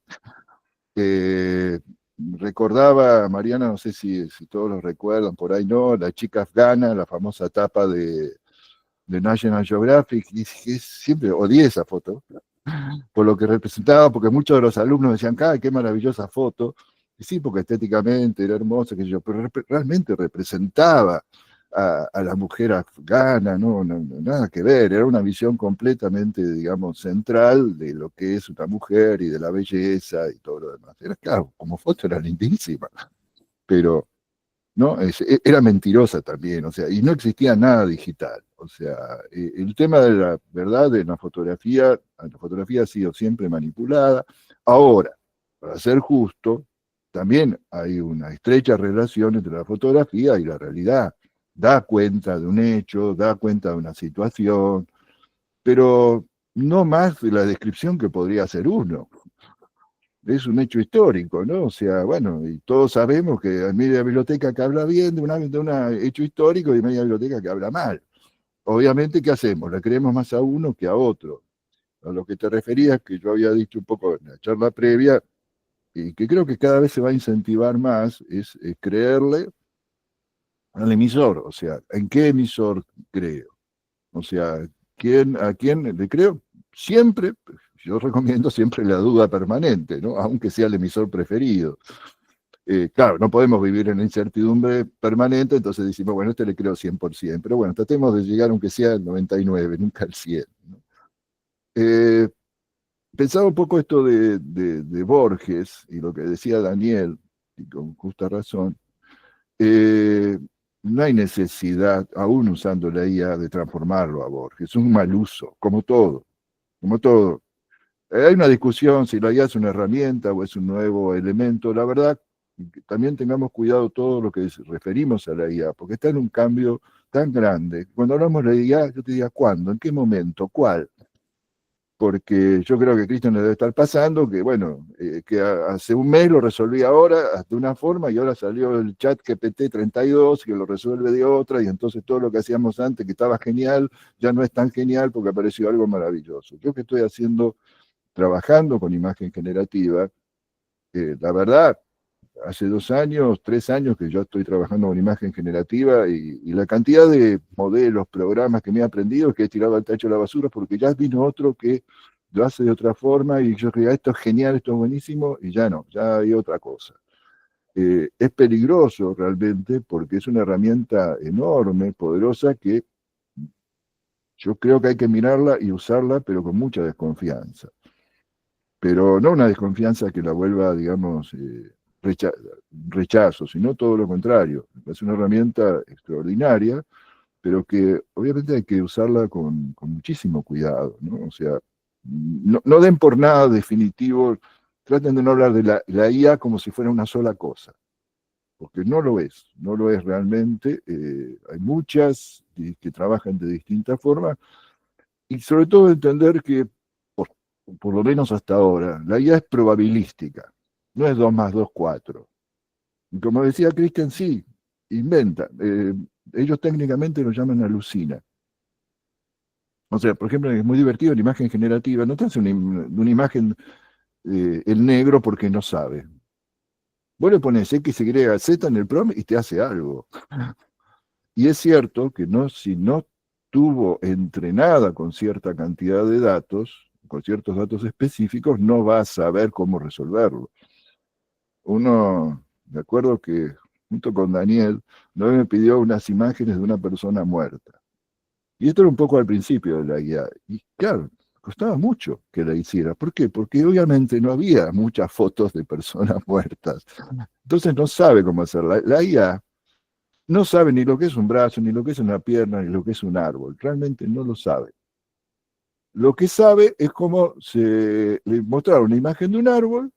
Recordaba, Mariana, no sé si todos lo recuerdan, por ahí no, la chica afgana, la famosa tapa de National Geographic, y siempre odié esa foto, por lo que representaba, porque muchos de los alumnos decían, ¡ay, qué maravillosa foto! Y sí, porque estéticamente era hermosa, qué sé yo, pero realmente representaba a la mujer afgana, no, nada que ver, era una visión completamente, digamos, central de lo que es una mujer y de la belleza y todo lo demás. Era, claro, como foto era lindísima, pero ¿no? Era mentirosa también, o sea, y no existía nada digital. O sea, el tema de la verdad de la fotografía ha sido siempre manipulada. Ahora, para ser justo, también hay una estrecha relación entre la fotografía y la realidad. Da cuenta de un hecho, da cuenta de una situación, pero no más de la descripción que podría hacer uno. Es un hecho histórico, ¿no? O sea, bueno, y todos sabemos que hay media biblioteca que habla bien de un hecho histórico y media biblioteca que habla mal. Obviamente, ¿qué hacemos? Le creemos más a uno que a otro. A lo que te referías, que yo había dicho un poco en la charla previa, y que creo que cada vez se va a incentivar más, es creerle al emisor. O sea, ¿en qué emisor creo? O sea, ¿a quién le creo? Siempre, yo recomiendo siempre la duda permanente, ¿no? Aunque sea el emisor preferido. Claro, no podemos vivir en la incertidumbre permanente, entonces decimos, bueno, le creo 100%, pero bueno, tratemos de llegar aunque sea al 99, nunca al 100, ¿no? Pensaba un poco esto de Borges y lo que decía Daniel, y con justa razón. No hay necesidad, aún usando la IA, de transformarlo a Borges. Es un mal uso, como todo, como todo. Hay una discusión si la IA es una herramienta o es un nuevo elemento. La verdad, también tengamos cuidado todo lo que referimos a la IA, porque está en un cambio tan grande. Cuando hablamos de la IA, yo te diría, ¿cuándo? ¿En qué momento? ¿Cuál? Porque yo creo que a Cristian le debe estar pasando que, bueno, que hace un mes lo resolví ahora de una forma y ahora salió el chat GPT-32 que lo resuelve de otra y entonces todo lo que hacíamos antes que estaba genial ya no es tan genial porque apareció algo maravilloso. Yo que estoy trabajando con imagen generativa, la verdad, hace 2 años, 3 años que yo estoy trabajando con imagen generativa y la cantidad de modelos, programas que me he aprendido que he tirado al tacho de la basura porque ya vino otro que lo hace de otra forma y yo creía esto es genial, esto es buenísimo y ya no, ya hay otra cosa. Es peligroso realmente porque es una herramienta enorme, poderosa que yo creo que hay que mirarla y usarla pero con mucha desconfianza. Pero no una desconfianza que la vuelva, digamos, rechazo, sino todo lo contrario. Es una herramienta extraordinaria, pero que obviamente hay que usarla con muchísimo cuidado, ¿no? O sea, no den por nada definitivo, traten de no hablar de la IA como si fuera una sola cosa, porque no lo es realmente. Hay muchas que trabajan de distintas formas, y sobre todo entender que, por lo menos hasta ahora, la IA es probabilística, no es 2 más 2, 4. Y como decía Christian, sí, inventa. Ellos técnicamente lo llaman alucina. O sea, por ejemplo, es muy divertido la imagen generativa. No te hace una imagen el negro porque no sabe. Vos le pones X, Y, Z en el prompt y te hace algo. Y es cierto que si no tuvo entrenada con cierta cantidad de datos, con ciertos datos específicos, no va a saber cómo resolverlo. Me acuerdo que junto con Daniel, me pidió unas imágenes de una persona muerta. Y esto era un poco al principio de la guía. Y claro, costaba mucho que la hiciera. ¿Por qué? Porque obviamente no había muchas fotos de personas muertas. Entonces no sabe cómo hacerla. La IA no sabe ni lo que es un brazo, ni lo que es una pierna, ni lo que es un árbol. Realmente no lo sabe. Lo que sabe es cómo le mostraron una imagen de un árbol.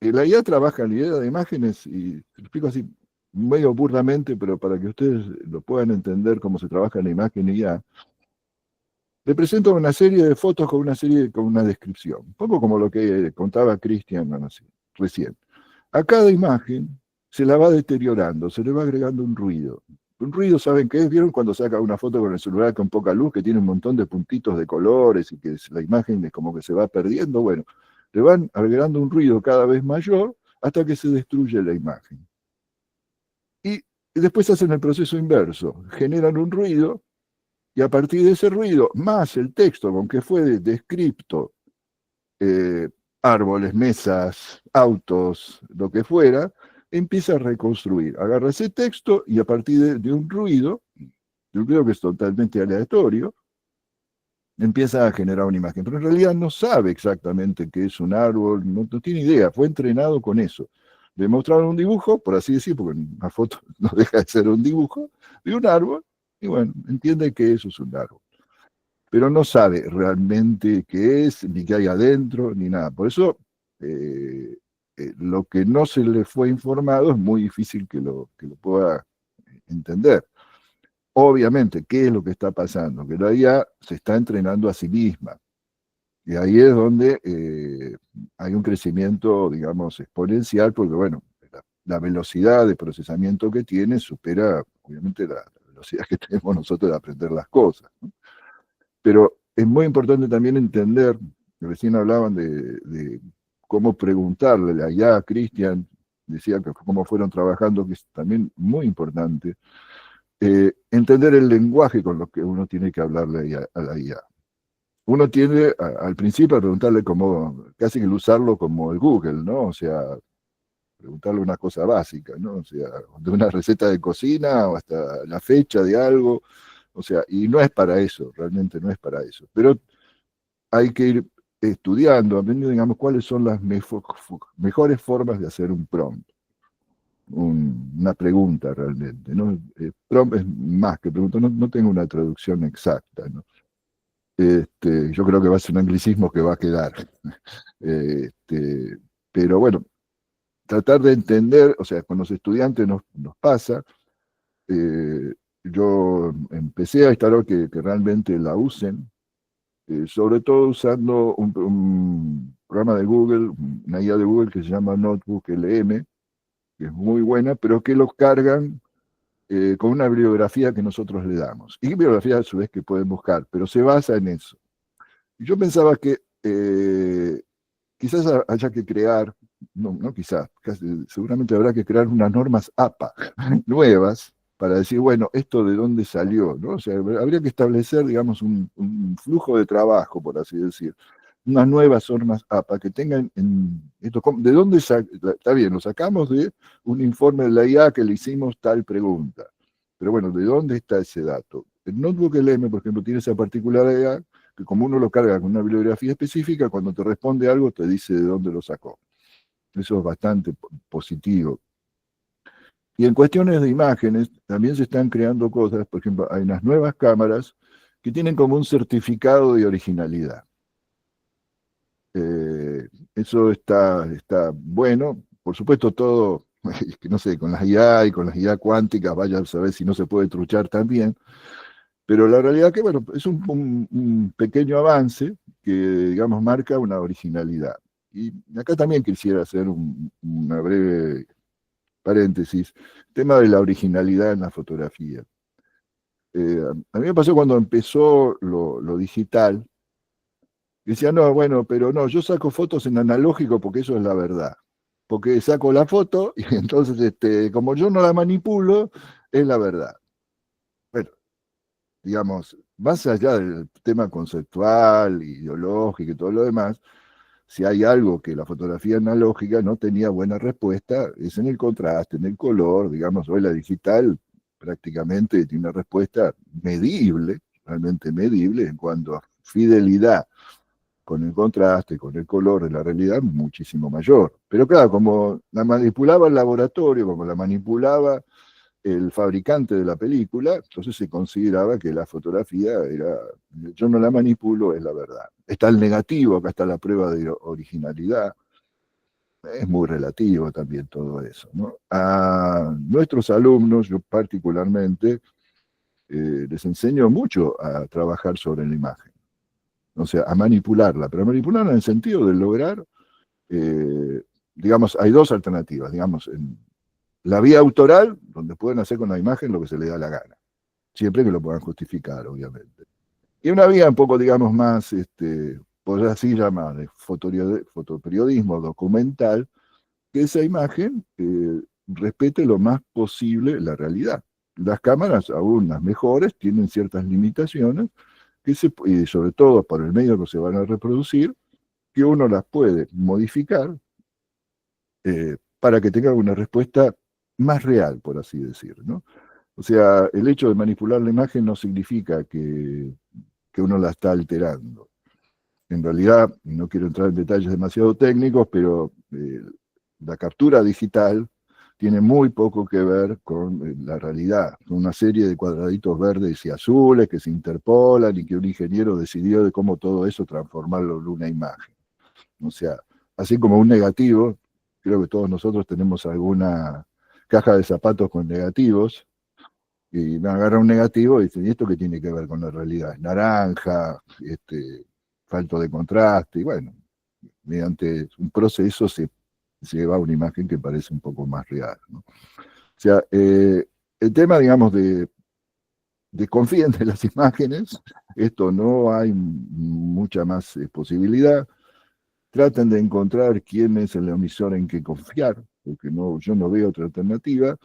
La IA trabaja en la idea de imágenes, y lo explico así medio burdamente, pero para que ustedes lo puedan entender cómo se trabaja en la imagen IA. Le presento una serie de fotos con una descripción, un poco como lo que contaba Cristian recién. A cada imagen se la va deteriorando, se le va agregando un ruido. Un ruido, ¿saben qué es? ¿Vieron cuando saca una foto con el celular con poca luz, que tiene un montón de puntitos de colores y que la imagen es como que se va perdiendo? Bueno, le van agregando un ruido cada vez mayor hasta que se destruye la imagen. Y después hacen el proceso inverso, generan un ruido y a partir de ese ruido, más el texto con que fue descripto, árboles, mesas, autos, lo que fuera, empieza a reconstruir. Agarra ese texto y a partir de un ruido que es totalmente aleatorio, empieza a generar una imagen. Pero en realidad no sabe exactamente qué es un árbol, no tiene idea, fue entrenado con eso. Le mostraron un dibujo, por así decir, porque una foto no deja de ser un dibujo, de un árbol, y bueno, entiende que eso es un árbol. Pero no sabe realmente qué es, ni qué hay adentro, ni nada. Por eso, lo que no se le fue informado es muy difícil que lo pueda entender. Obviamente, ¿qué es lo que está pasando? Que la IA se está entrenando a sí misma. Y ahí es donde hay un crecimiento, digamos, exponencial, porque, bueno, la velocidad de procesamiento que tiene supera, obviamente, la velocidad que tenemos nosotros de aprender las cosas, ¿no? Pero es muy importante también entender, recién hablaban de cómo preguntarle, allá a Cristian decía que cómo fueron trabajando, que es también muy importante, entender el lenguaje con lo que uno tiene que hablarle a la IA. Uno tiene al principio a preguntarle casi que usarlo como el Google, ¿no? O sea, preguntarle una cosa básica, ¿no? O sea, de una receta de cocina o hasta la fecha de algo, o sea, y no es para eso, realmente no es para eso. Pero hay que ir estudiando, aprendiendo, digamos, cuáles son las mejores formas de hacer un prompt, una pregunta realmente, ¿no? Prompt es más que pregunta, no tengo una traducción exacta, ¿no? Yo creo que va a ser un anglicismo que va a quedar. Pero bueno, tratar de entender, o sea, con los estudiantes nos pasa, yo empecé a instalar que realmente la usen, sobre todo usando un programa de Google, una IA de Google que se llama Notebook LM, que es muy buena, pero que los cargan con una bibliografía que nosotros le damos. Y bibliografía a su vez que pueden buscar, pero se basa en eso. Y yo pensaba que quizás haya que crear, no quizás, seguramente habrá que crear unas normas APA nuevas para decir, bueno, esto de dónde salió, ¿no? O sea, habría que establecer, digamos, un flujo de trabajo, por así decir, unas nuevas normas APA que tengan esto, ¿de dónde está bien? Lo sacamos de un informe de la IA que le hicimos tal pregunta, pero bueno, ¿de dónde está ese dato? El Notebook LM, por ejemplo, tiene esa particularidad que como uno lo carga con una bibliografía específica, cuando te responde algo te dice de dónde lo sacó. Eso es bastante positivo. Y en cuestiones de imágenes, también se están creando cosas, por ejemplo, hay unas nuevas cámaras que tienen como un certificado de originalidad. Eso está bueno, por supuesto todo, no sé, con las IA y con las IA cuánticas, vaya a saber si no se puede truchar también, pero la realidad que, bueno, es un pequeño avance que, digamos, marca una originalidad. Y acá también quisiera hacer una breve paréntesis, tema de la originalidad en la fotografía. A mí me pasó cuando empezó lo digital, decía, no, bueno, pero no, yo saco fotos en analógico porque eso es la verdad. Porque saco la foto y entonces, como yo no la manipulo, es la verdad. Bueno, digamos, más allá del tema conceptual, ideológico y todo lo demás, si hay algo que la fotografía analógica no tenía buena respuesta, es en el contraste, en el color, digamos, hoy la digital prácticamente tiene una respuesta medible, realmente medible, en cuanto a fidelidad con el contraste, con el color de la realidad, muchísimo mayor. Pero claro, como la manipulaba el laboratorio, como la manipulaba el fabricante de la película, entonces se consideraba que la fotografía era, yo no la manipulo, es la verdad. Está el negativo, acá está la prueba de originalidad, es muy relativo también todo eso, ¿no? A nuestros alumnos, yo particularmente, les enseño mucho a trabajar sobre la imagen, o sea, a manipularla, pero a manipularla en el sentido de lograr, digamos, hay dos alternativas, digamos, en la vía autoral, donde pueden hacer con la imagen lo que se les da la gana, siempre que lo puedan justificar, obviamente. Y una vía un poco, digamos, más, por así llamar, de fotoperiodismo documental, que esa imagen respete lo más posible la realidad. Las cámaras, aún las mejores, tienen ciertas limitaciones, que sobre todo por el medio que se van a reproducir, que uno las puede modificar para que tenga una respuesta más real, por así decir, ¿no? O sea, el hecho de manipular la imagen no significa que uno la está alterando. En realidad, no quiero entrar en detalles demasiado técnicos, pero la captura digital tiene muy poco que ver con la realidad, con una serie de cuadraditos verdes y azules que se interpolan y que un ingeniero decidió de cómo todo eso transformarlo en una imagen. O sea, así como un negativo, creo que todos nosotros tenemos alguna caja de zapatos con negativos, y me agarra un negativo y dicen, ¿y esto qué tiene que ver con la realidad? Es naranja, falto de contraste, y bueno, mediante un proceso se va a una imagen que parece un poco más real, ¿no? O sea, el tema, digamos, de confíen en las imágenes, esto no hay mucha más posibilidad. Traten de encontrar quién es el emisor en que confiar, porque yo no veo otra alternativa.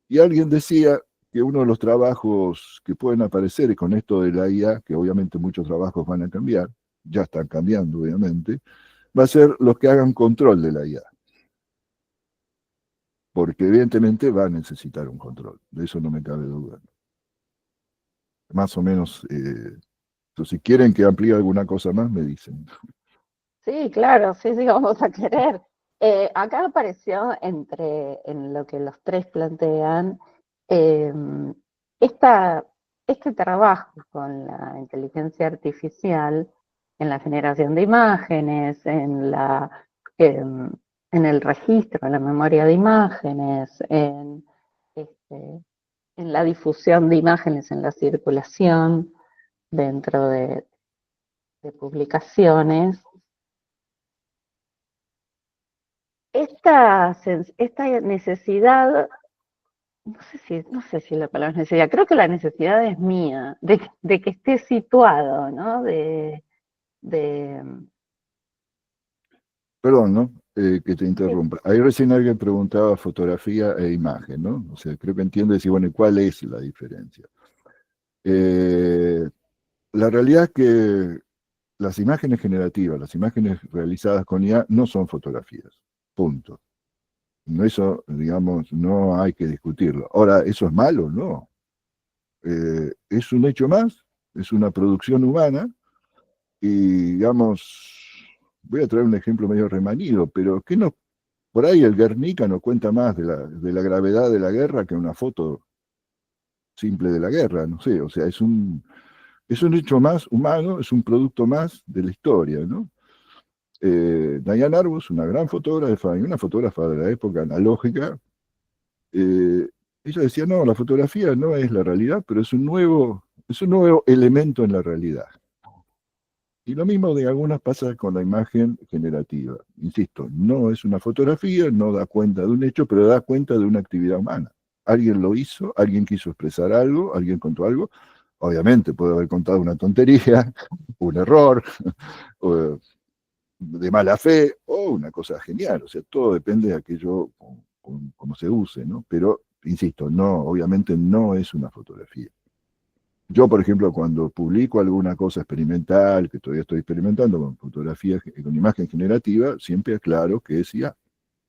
Y alguien decía que uno de los trabajos que pueden aparecer con esto de la IA, que obviamente muchos trabajos van a cambiar, ya están cambiando obviamente, va a ser los que hagan control de la IA. porque evidentemente va a necesitar un control, de eso no me cabe duda. Más o menos, si quieren que amplíe alguna cosa más, me dicen. Sí, claro, sí, sí, vamos a querer. Acá apareció en lo que los tres plantean, eh, esta, este trabajo con la inteligencia artificial en la generación de imágenes, en el registro, en la memoria de imágenes, en la difusión de imágenes, en la circulación dentro de publicaciones. Esta necesidad, no sé si la palabra es necesidad, creo que la necesidad es mía, de que esté situado, ¿no? De Perdón, ¿no? Que te sí, interrumpa. Ahí recién alguien preguntaba fotografía e imagen, ¿no? O sea, creo que entiendo decir, bueno, ¿y cuál es la diferencia? La realidad es que las imágenes generativas, las imágenes realizadas con IA, no son fotografías. Punto. No, eso, digamos, no hay que discutirlo. Ahora, ¿eso es malo? No. Es un hecho más, es una producción humana, y, digamos, voy a traer un ejemplo medio remanido, pero ¿qué no? Por ahí el Guernica no cuenta más de la gravedad de la guerra que una foto simple de la guerra, no sé, o sea, es un hecho más humano, es un producto más de la historia, ¿no? Diane Arbus, una gran fotógrafa y una fotógrafa de la época analógica, eh, ella decía, no, la fotografía no es la realidad, pero es un nuevo elemento en la realidad. Y lo mismo de algunas pasa con la imagen generativa. Insisto, no es una fotografía, no da cuenta de un hecho, pero da cuenta de una actividad humana. Alguien lo hizo, alguien quiso expresar algo, alguien contó algo. Obviamente puede haber contado una tontería, un error, o de mala fe, o una cosa genial. O sea, todo depende de aquello como se use, ¿no? Pero, insisto, no, obviamente no es una fotografía. Yo, por ejemplo, cuando publico alguna cosa experimental, que todavía estoy experimentando con fotografía, con imagen generativa, siempre aclaro que es IA,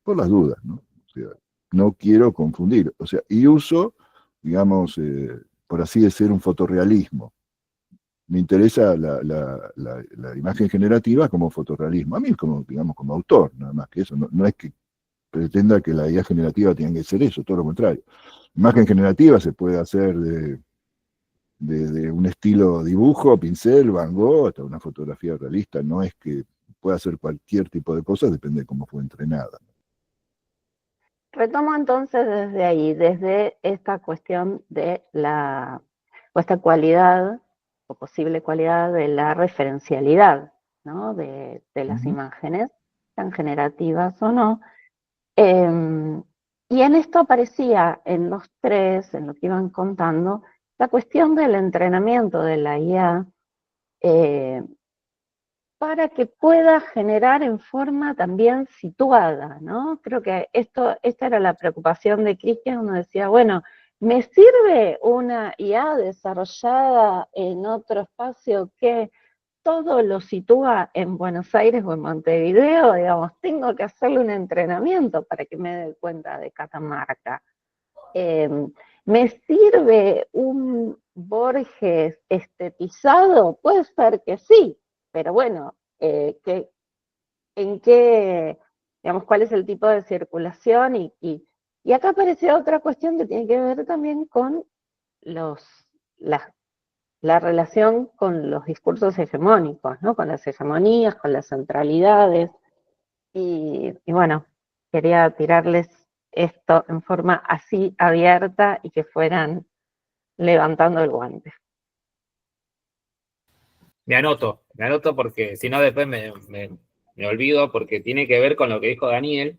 por las dudas, ¿no? O sea, no quiero confundir. O sea, y uso, digamos, por así decir, un fotorrealismo. Me interesa la imagen generativa como fotorrealismo. A mí como, digamos, como autor, nada más que eso. No, no es que pretenda que la IA generativa tenga que ser eso, todo lo contrario. Imagen generativa se puede hacer de un estilo dibujo, pincel, Van Gogh, hasta una fotografía realista. No es que pueda hacer cualquier tipo de cosas, depende de cómo fue entrenada. retomo entonces desde ahí, desde esta cuestión o esta cualidad, o posible cualidad de la referencialidad, ¿no? De las imágenes, tan generativas o no. Y en esto aparecía en los tres, en lo que iban contando, la cuestión del entrenamiento de la IA, para que pueda generar en forma también situada, ¿no? Creo que esta era la preocupación de Cristian, uno decía, bueno, ¿me sirve una IA desarrollada en otro espacio que todo lo sitúa en Buenos Aires o en Montevideo? Digamos, tengo que hacerle un entrenamiento para que me dé cuenta de Catamarca. ¿Me sirve un Borges estetizado? Puede ser que sí, pero bueno, ¿en qué, digamos, cuál es el tipo de circulación? Y acá aparece otra cuestión que tiene que ver también con los, la relación con los discursos hegemónicos, ¿no? Con las hegemonías, con las centralidades. Y bueno, quería tirarles esto en forma así abierta y que fueran levantando el guante. Me anoto porque si no después me olvido, porque tiene que ver con lo que dijo Daniel,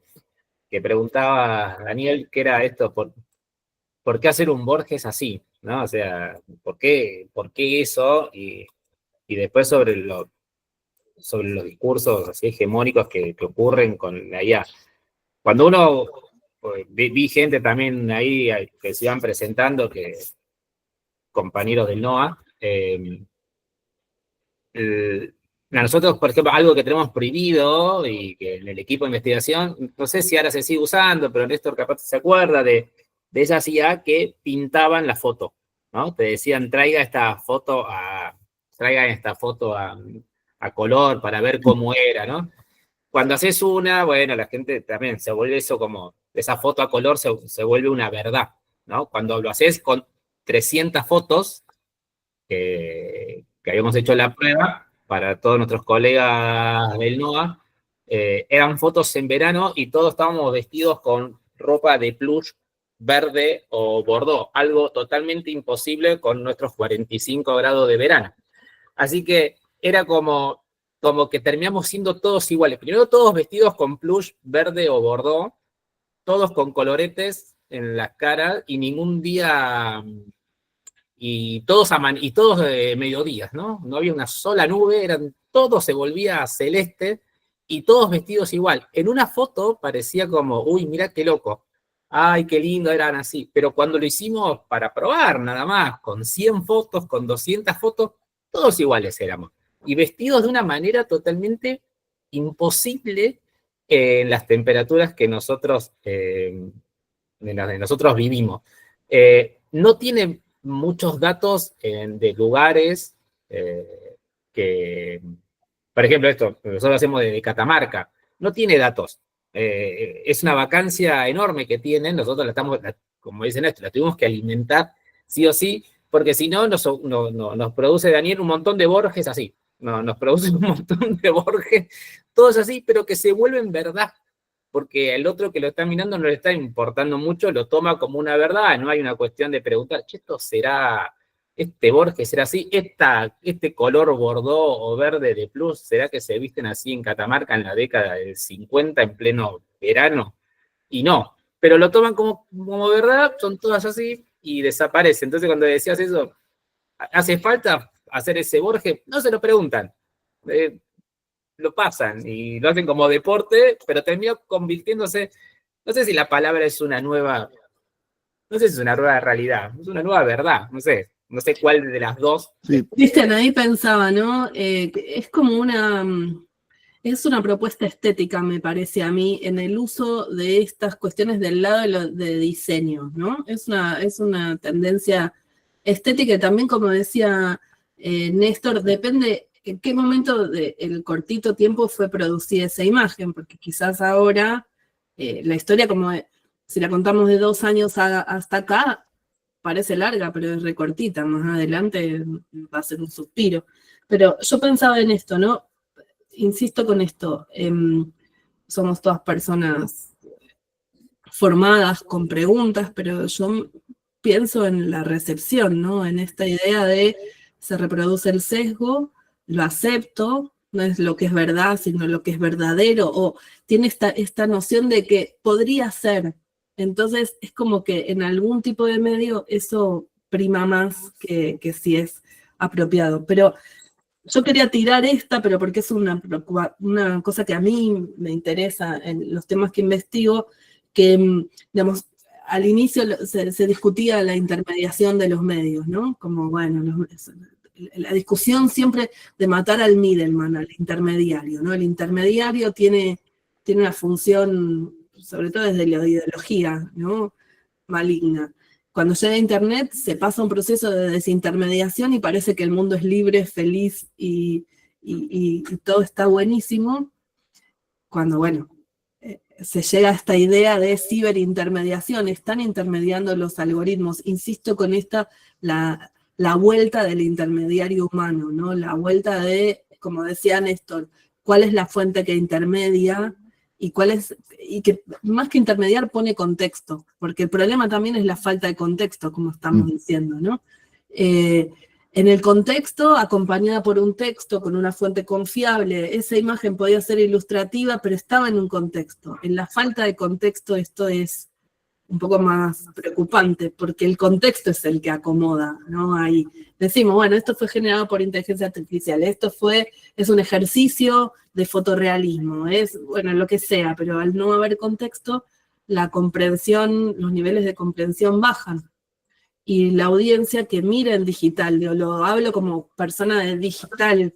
que preguntaba Daniel qué era esto, por qué hacer un Borges así, ¿no? O sea, por qué eso? Y después sobre los discursos así hegemónicos que ocurren con la IA. Cuando uno, pues, vi gente también ahí que se iban presentando, compañeros del NOA, nosotros, por ejemplo, algo que tenemos prohibido y que en el equipo de investigación, no sé si ahora se sigue usando, pero Néstor capaz se acuerda de esas IA que pintaban la foto, ¿no? Te decían, traigan esta foto a color para ver cómo era, ¿no? Cuando haces una, bueno, la gente también se vuelve eso como, esa foto a color se vuelve una verdad, ¿no? Cuando lo haces con 300 fotos, que habíamos hecho la prueba para todos nuestros colegas del NOA, eran fotos en verano y todos estábamos vestidos con ropa de plush verde o bordó, algo totalmente imposible con nuestros 45 grados de verano. Así que era como que terminamos siendo todos iguales. Primero todos vestidos con plush verde o bordó, todos con coloretes en las caras y ningún día... Y todos mediodías, ¿no? No había una sola nube, todo se volvía celeste y todos vestidos igual. En una foto parecía como, uy, mirá qué loco. Ay, qué lindo, eran así. Pero cuando lo hicimos para probar nada más, con 100 fotos, con 200 fotos, todos iguales éramos. Y vestidos de una manera totalmente imposible en las temperaturas que nosotros, nosotros vivimos. No tiene muchos datos de lugares que, por ejemplo, esto, nosotros hacemos de Catamarca, no tiene datos. Es una vacancia enorme que tienen, nosotros como dicen esto, la tuvimos que alimentar sí o sí, porque si no nos produce, Daniel, un montón de Borges así. Nos produce un montón de Borges, todos así, pero que se vuelven verdad, porque el otro que lo está mirando no le está importando mucho, lo toma como una verdad, no hay una cuestión de preguntar, ¿esto será, este Borges será así? ¿Este color bordó o verde de plus, será que se visten así en Catamarca en la década del 50 en pleno verano? Y no, pero lo toman como verdad, son todas así y desaparecen. Entonces cuando decías eso, ¿hace falta hacer ese Borges? No se lo preguntan. Lo pasan y lo hacen como deporte, pero terminó convirtiéndose, no sé si la palabra es una nueva, no sé si es una nueva realidad, es una nueva verdad, no sé cuál de las dos. Sí, Cristian, ahí pensaba, ¿no? Es como es una propuesta estética, me parece a mí, en el uso de estas cuestiones del lado de diseño, ¿no? Es una tendencia estética y también, como decía Néstor, depende en qué momento del cortito tiempo fue producida esa imagen, porque quizás ahora la historia, como si la contamos de 2 años hasta acá, parece larga, pero es recortita, más adelante va a ser un suspiro. Pero yo pensaba en esto, ¿no? Insisto con esto, somos todas personas formadas con preguntas, pero yo pienso en la recepción, ¿no? En esta idea de se reproduce el sesgo, lo acepto, no es lo que es verdad, sino lo que es verdadero, o tiene esta noción de que podría ser. Entonces es como que en algún tipo de medio eso prima más que si es apropiado. Pero yo quería tirar pero porque es una cosa que a mí me interesa en los temas que investigo, que, digamos, al inicio se discutía la intermediación de los medios, ¿no? Como, bueno, la discusión siempre de matar al middleman, al intermediario, ¿no? El intermediario tiene una función, sobre todo desde la ideología, ¿no? Maligna. Cuando llega Internet se pasa un proceso de desintermediación y parece que el mundo es libre, feliz y todo está buenísimo. Cuando, bueno, se llega a esta idea de ciberintermediación, están intermediando los algoritmos. Insisto con la vuelta del intermediario humano, ¿no? La vuelta de, como decía Néstor, ¿cuál es la fuente que intermedia? Y que más que intermediar pone contexto, porque el problema también es la falta de contexto, como estamos diciendo, ¿no? En el contexto, acompañada por un texto con una fuente confiable, esa imagen podía ser ilustrativa, pero estaba en un contexto. En la falta de contexto esto es un poco más preocupante, porque el contexto es el que acomoda, ¿no? Ahí decimos, bueno, esto fue generado por inteligencia artificial, es un ejercicio de fotorrealismo, bueno, lo que sea, pero al no haber contexto, la comprensión, los niveles de comprensión bajan. Y la audiencia que mira en digital, lo hablo como persona de digital,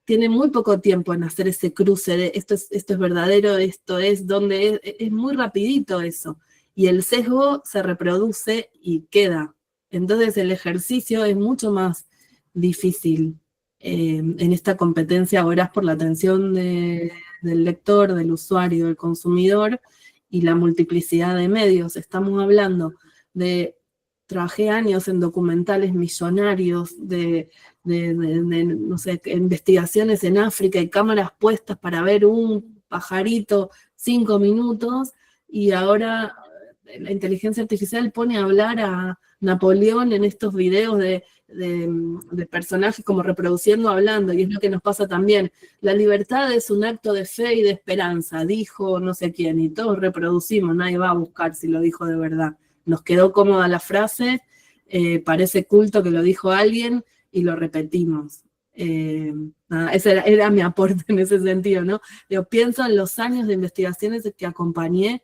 tiene muy poco tiempo en hacer ese cruce de esto es verdadero, esto es, dónde es muy rapidito eso. Y el sesgo se reproduce y queda. Entonces el ejercicio es mucho más difícil en esta competencia voraz por la atención del lector, del usuario, del consumidor y la multiplicidad de medios. Estamos hablando de, trabajé años en documentales millonarios de no sé, investigaciones en África y cámaras puestas para ver un pajarito 5 minutos, y ahora la inteligencia artificial pone a hablar a Napoleón en estos videos de personajes como reproduciendo, hablando, y es lo que nos pasa también. La libertad es un acto de fe y de esperanza, dijo no sé quién, y todos reproducimos, nadie va a buscar si lo dijo de verdad. Nos quedó cómoda la frase, parece culto que lo dijo alguien, y lo repetimos. Ese era mi aporte en ese sentido, ¿no? Yo pienso en los años de investigaciones que acompañé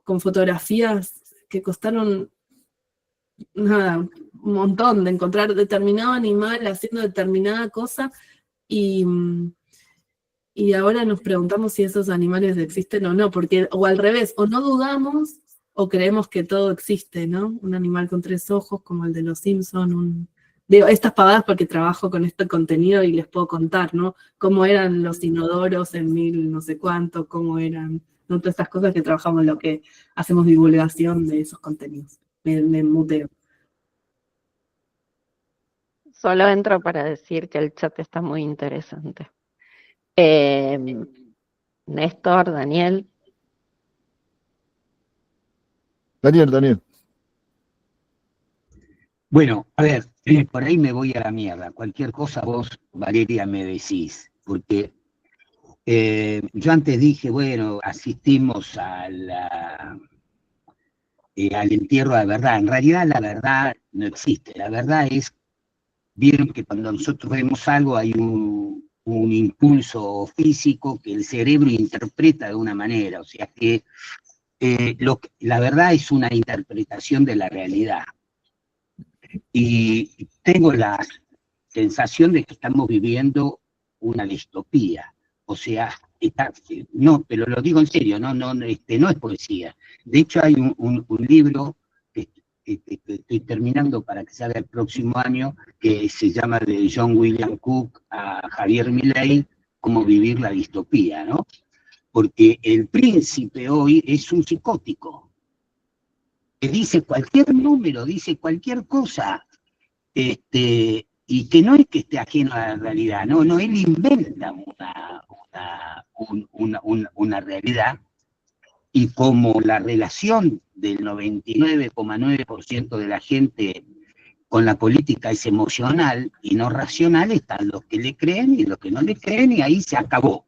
con fotografías que costaron nada, un montón, de encontrar determinado animal haciendo determinada cosa, y ahora nos preguntamos si esos animales existen o no, porque, o al revés, o no dudamos o creemos que todo existe, ¿no? Un animal con 3 ojos como el de los Simpson, digo, estas pavadas porque trabajo con este contenido y les puedo contar, ¿no? Cómo eran los inodoros en 1000 no sé cuánto, cómo eran, ¿no? Todas estas cosas que trabajamos en lo que hacemos divulgación de esos contenidos. Me muteo. Solo entro para decir que el chat está muy interesante. Néstor, Daniel. Daniel. Bueno, a ver, por ahí me voy a la mierda. Cualquier cosa vos, Valeria, me decís. Porque yo antes dije, bueno, asistimos al entierro de la verdad. En realidad la verdad no existe. La verdad es, vieron que cuando nosotros vemos algo hay un impulso físico que el cerebro interpreta de una manera. O sea que la verdad es una interpretación de la realidad. Y tengo la sensación de que estamos viviendo una distopía. O sea, no, pero lo digo en serio, no es poesía. De hecho, hay un libro que estoy terminando para que salga el próximo año, que se llama de John William Cook a Javier Milei, Cómo vivir la distopía, ¿no? Porque el príncipe hoy es un psicótico, que dice cualquier número, dice cualquier cosa, y que no es que esté ajeno a la realidad, no, él inventa una realidad, y como la relación del 99,9% de la gente con la política es emocional y no racional, están los que le creen y los que no le creen, y ahí se acabó.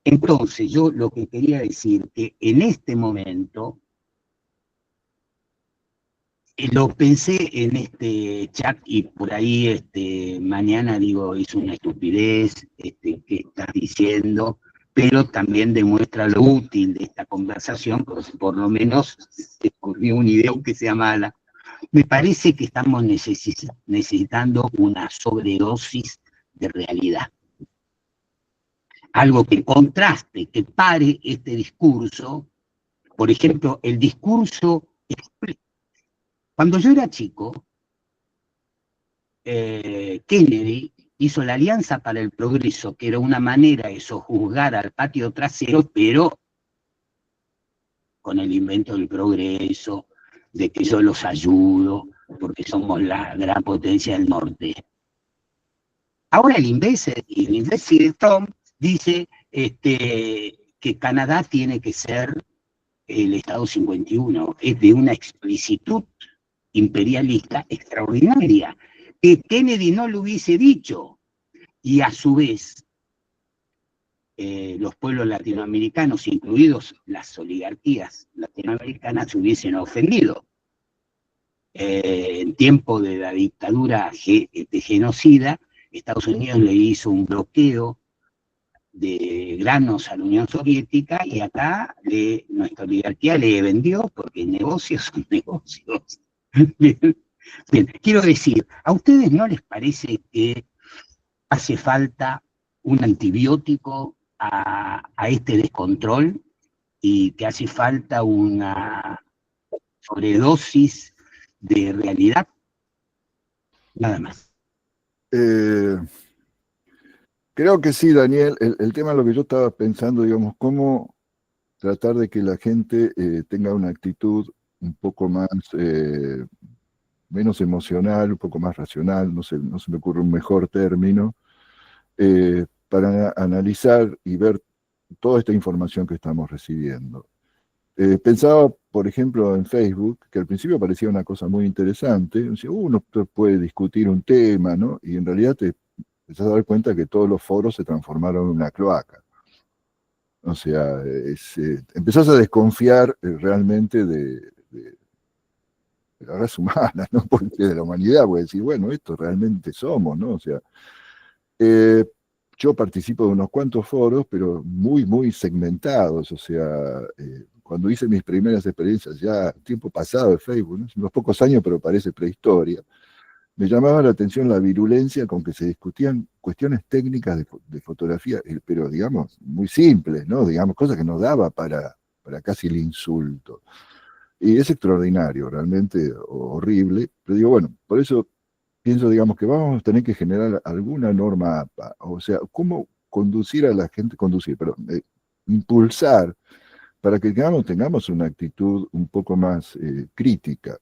Entonces, yo lo que quería decir, que en este momento, lo pensé en este chat y por ahí mañana digo, es una estupidez que estás diciendo, pero también demuestra lo útil de esta conversación, por lo menos se ocurrió una idea aunque sea mala. Me parece que estamos necesitando una sobredosis de realidad. Algo que contraste, que pare este discurso. Por ejemplo, el discurso. Cuando yo era chico, Kennedy hizo la Alianza para el Progreso, que era una manera de sojuzgar al patio trasero, pero con el invento del progreso, de que yo los ayudo, porque somos la gran potencia del norte. Ahora el imbécil de Trump dice que Canadá tiene que ser el Estado 51, es de una explicitud imperialista extraordinaria, que Kennedy no lo hubiese dicho, y a su vez los pueblos latinoamericanos, incluidos las oligarquías latinoamericanas, se hubiesen ofendido. En tiempo de la dictadura genocida, Estados Unidos le hizo un bloqueo de granos a la Unión Soviética, y acá nuestra oligarquía le vendió, porque negocios son negocios. Bien, quiero decir, ¿a ustedes no les parece que hace falta un antibiótico a este descontrol y que hace falta una sobredosis de realidad, nada más. Creo que sí, Daniel. El tema es lo que yo estaba pensando, digamos, cómo tratar de que la gente tenga una actitud un poco más, menos emocional, un poco más racional, no se me ocurre un mejor término, para analizar y ver toda esta información que estamos recibiendo. Pensaba, por ejemplo, en Facebook, que al principio parecía una cosa muy interesante. Uno puede discutir un tema, ¿no? Y en realidad te empezás a dar cuenta que todos los foros se transformaron en una cloaca. O sea, empezás a desconfiar realmente de la raza humana, ¿no? Porque de la humanidad, puedes decir, bueno, esto realmente somos, ¿no? O sea, eh, yo participo de unos cuantos foros, pero muy, muy segmentados. O sea, cuando hice mis primeras experiencias, ya tiempo pasado de Facebook, ¿no? Unos pocos años, pero parece prehistoria, me llamaba la atención la virulencia con que se discutían cuestiones técnicas de fotografía, pero digamos, muy simples, ¿no? Digamos, cosas que nos daba para casi el insulto. Y es extraordinario, realmente horrible. Pero digo, bueno, por eso pienso, digamos, que vamos a tener que generar alguna norma APA, o sea, cómo conducir a la gente, impulsar para que tengamos una actitud un poco más crítica.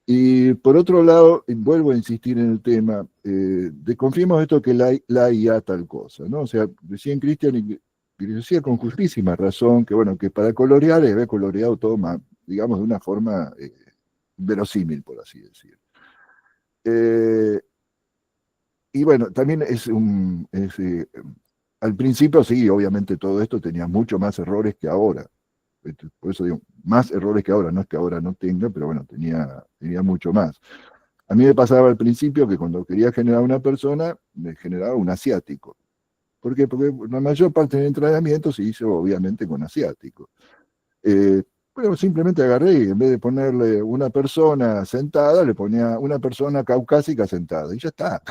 Y por otro lado, vuelvo a insistir en el tema, desconfiemos esto que la IA tal cosa, ¿no? O sea, decían Cristian, y decía con justísima razón, que bueno, que para colorear es coloreado todo más, digamos, de una forma verosímil, por así decir. Y bueno, también al principio sí, obviamente todo esto tenía mucho más errores que ahora. Por eso digo, más errores que ahora, no es que ahora no tenga, pero bueno, tenía mucho más. A mí me pasaba al principio que cuando quería generar una persona, me generaba un asiático. ¿Por qué? Porque la mayor parte del entrenamiento se hizo obviamente con asiático. Pero simplemente agarré y en vez de ponerle una persona sentada, le ponía una persona caucásica sentada y ya está.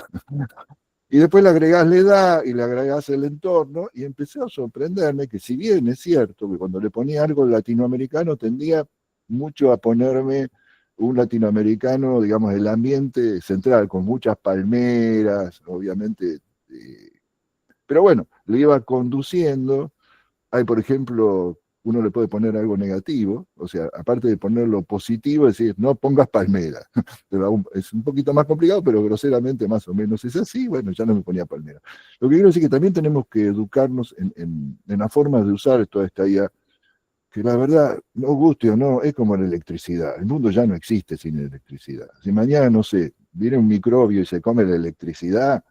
Y después le agregás la edad y le agregás el entorno y empecé a sorprenderme que si bien es cierto que cuando le ponía algo latinoamericano tendía mucho a ponerme un latinoamericano, digamos, el ambiente central, con muchas palmeras, obviamente, pero bueno, le iba conduciendo. Hay, por ejemplo, uno le puede poner algo negativo, o sea, aparte de ponerlo positivo, decir, no pongas palmera. Es un poquito más complicado, pero groseramente más o menos es así, bueno, ya no me ponía palmera. Lo que quiero decir es que también tenemos que educarnos en la forma de usar toda esta IA, que la verdad, no guste o no, es como la electricidad. El mundo ya no existe sin electricidad. Si mañana, no sé, viene un microbio y se come la electricidad,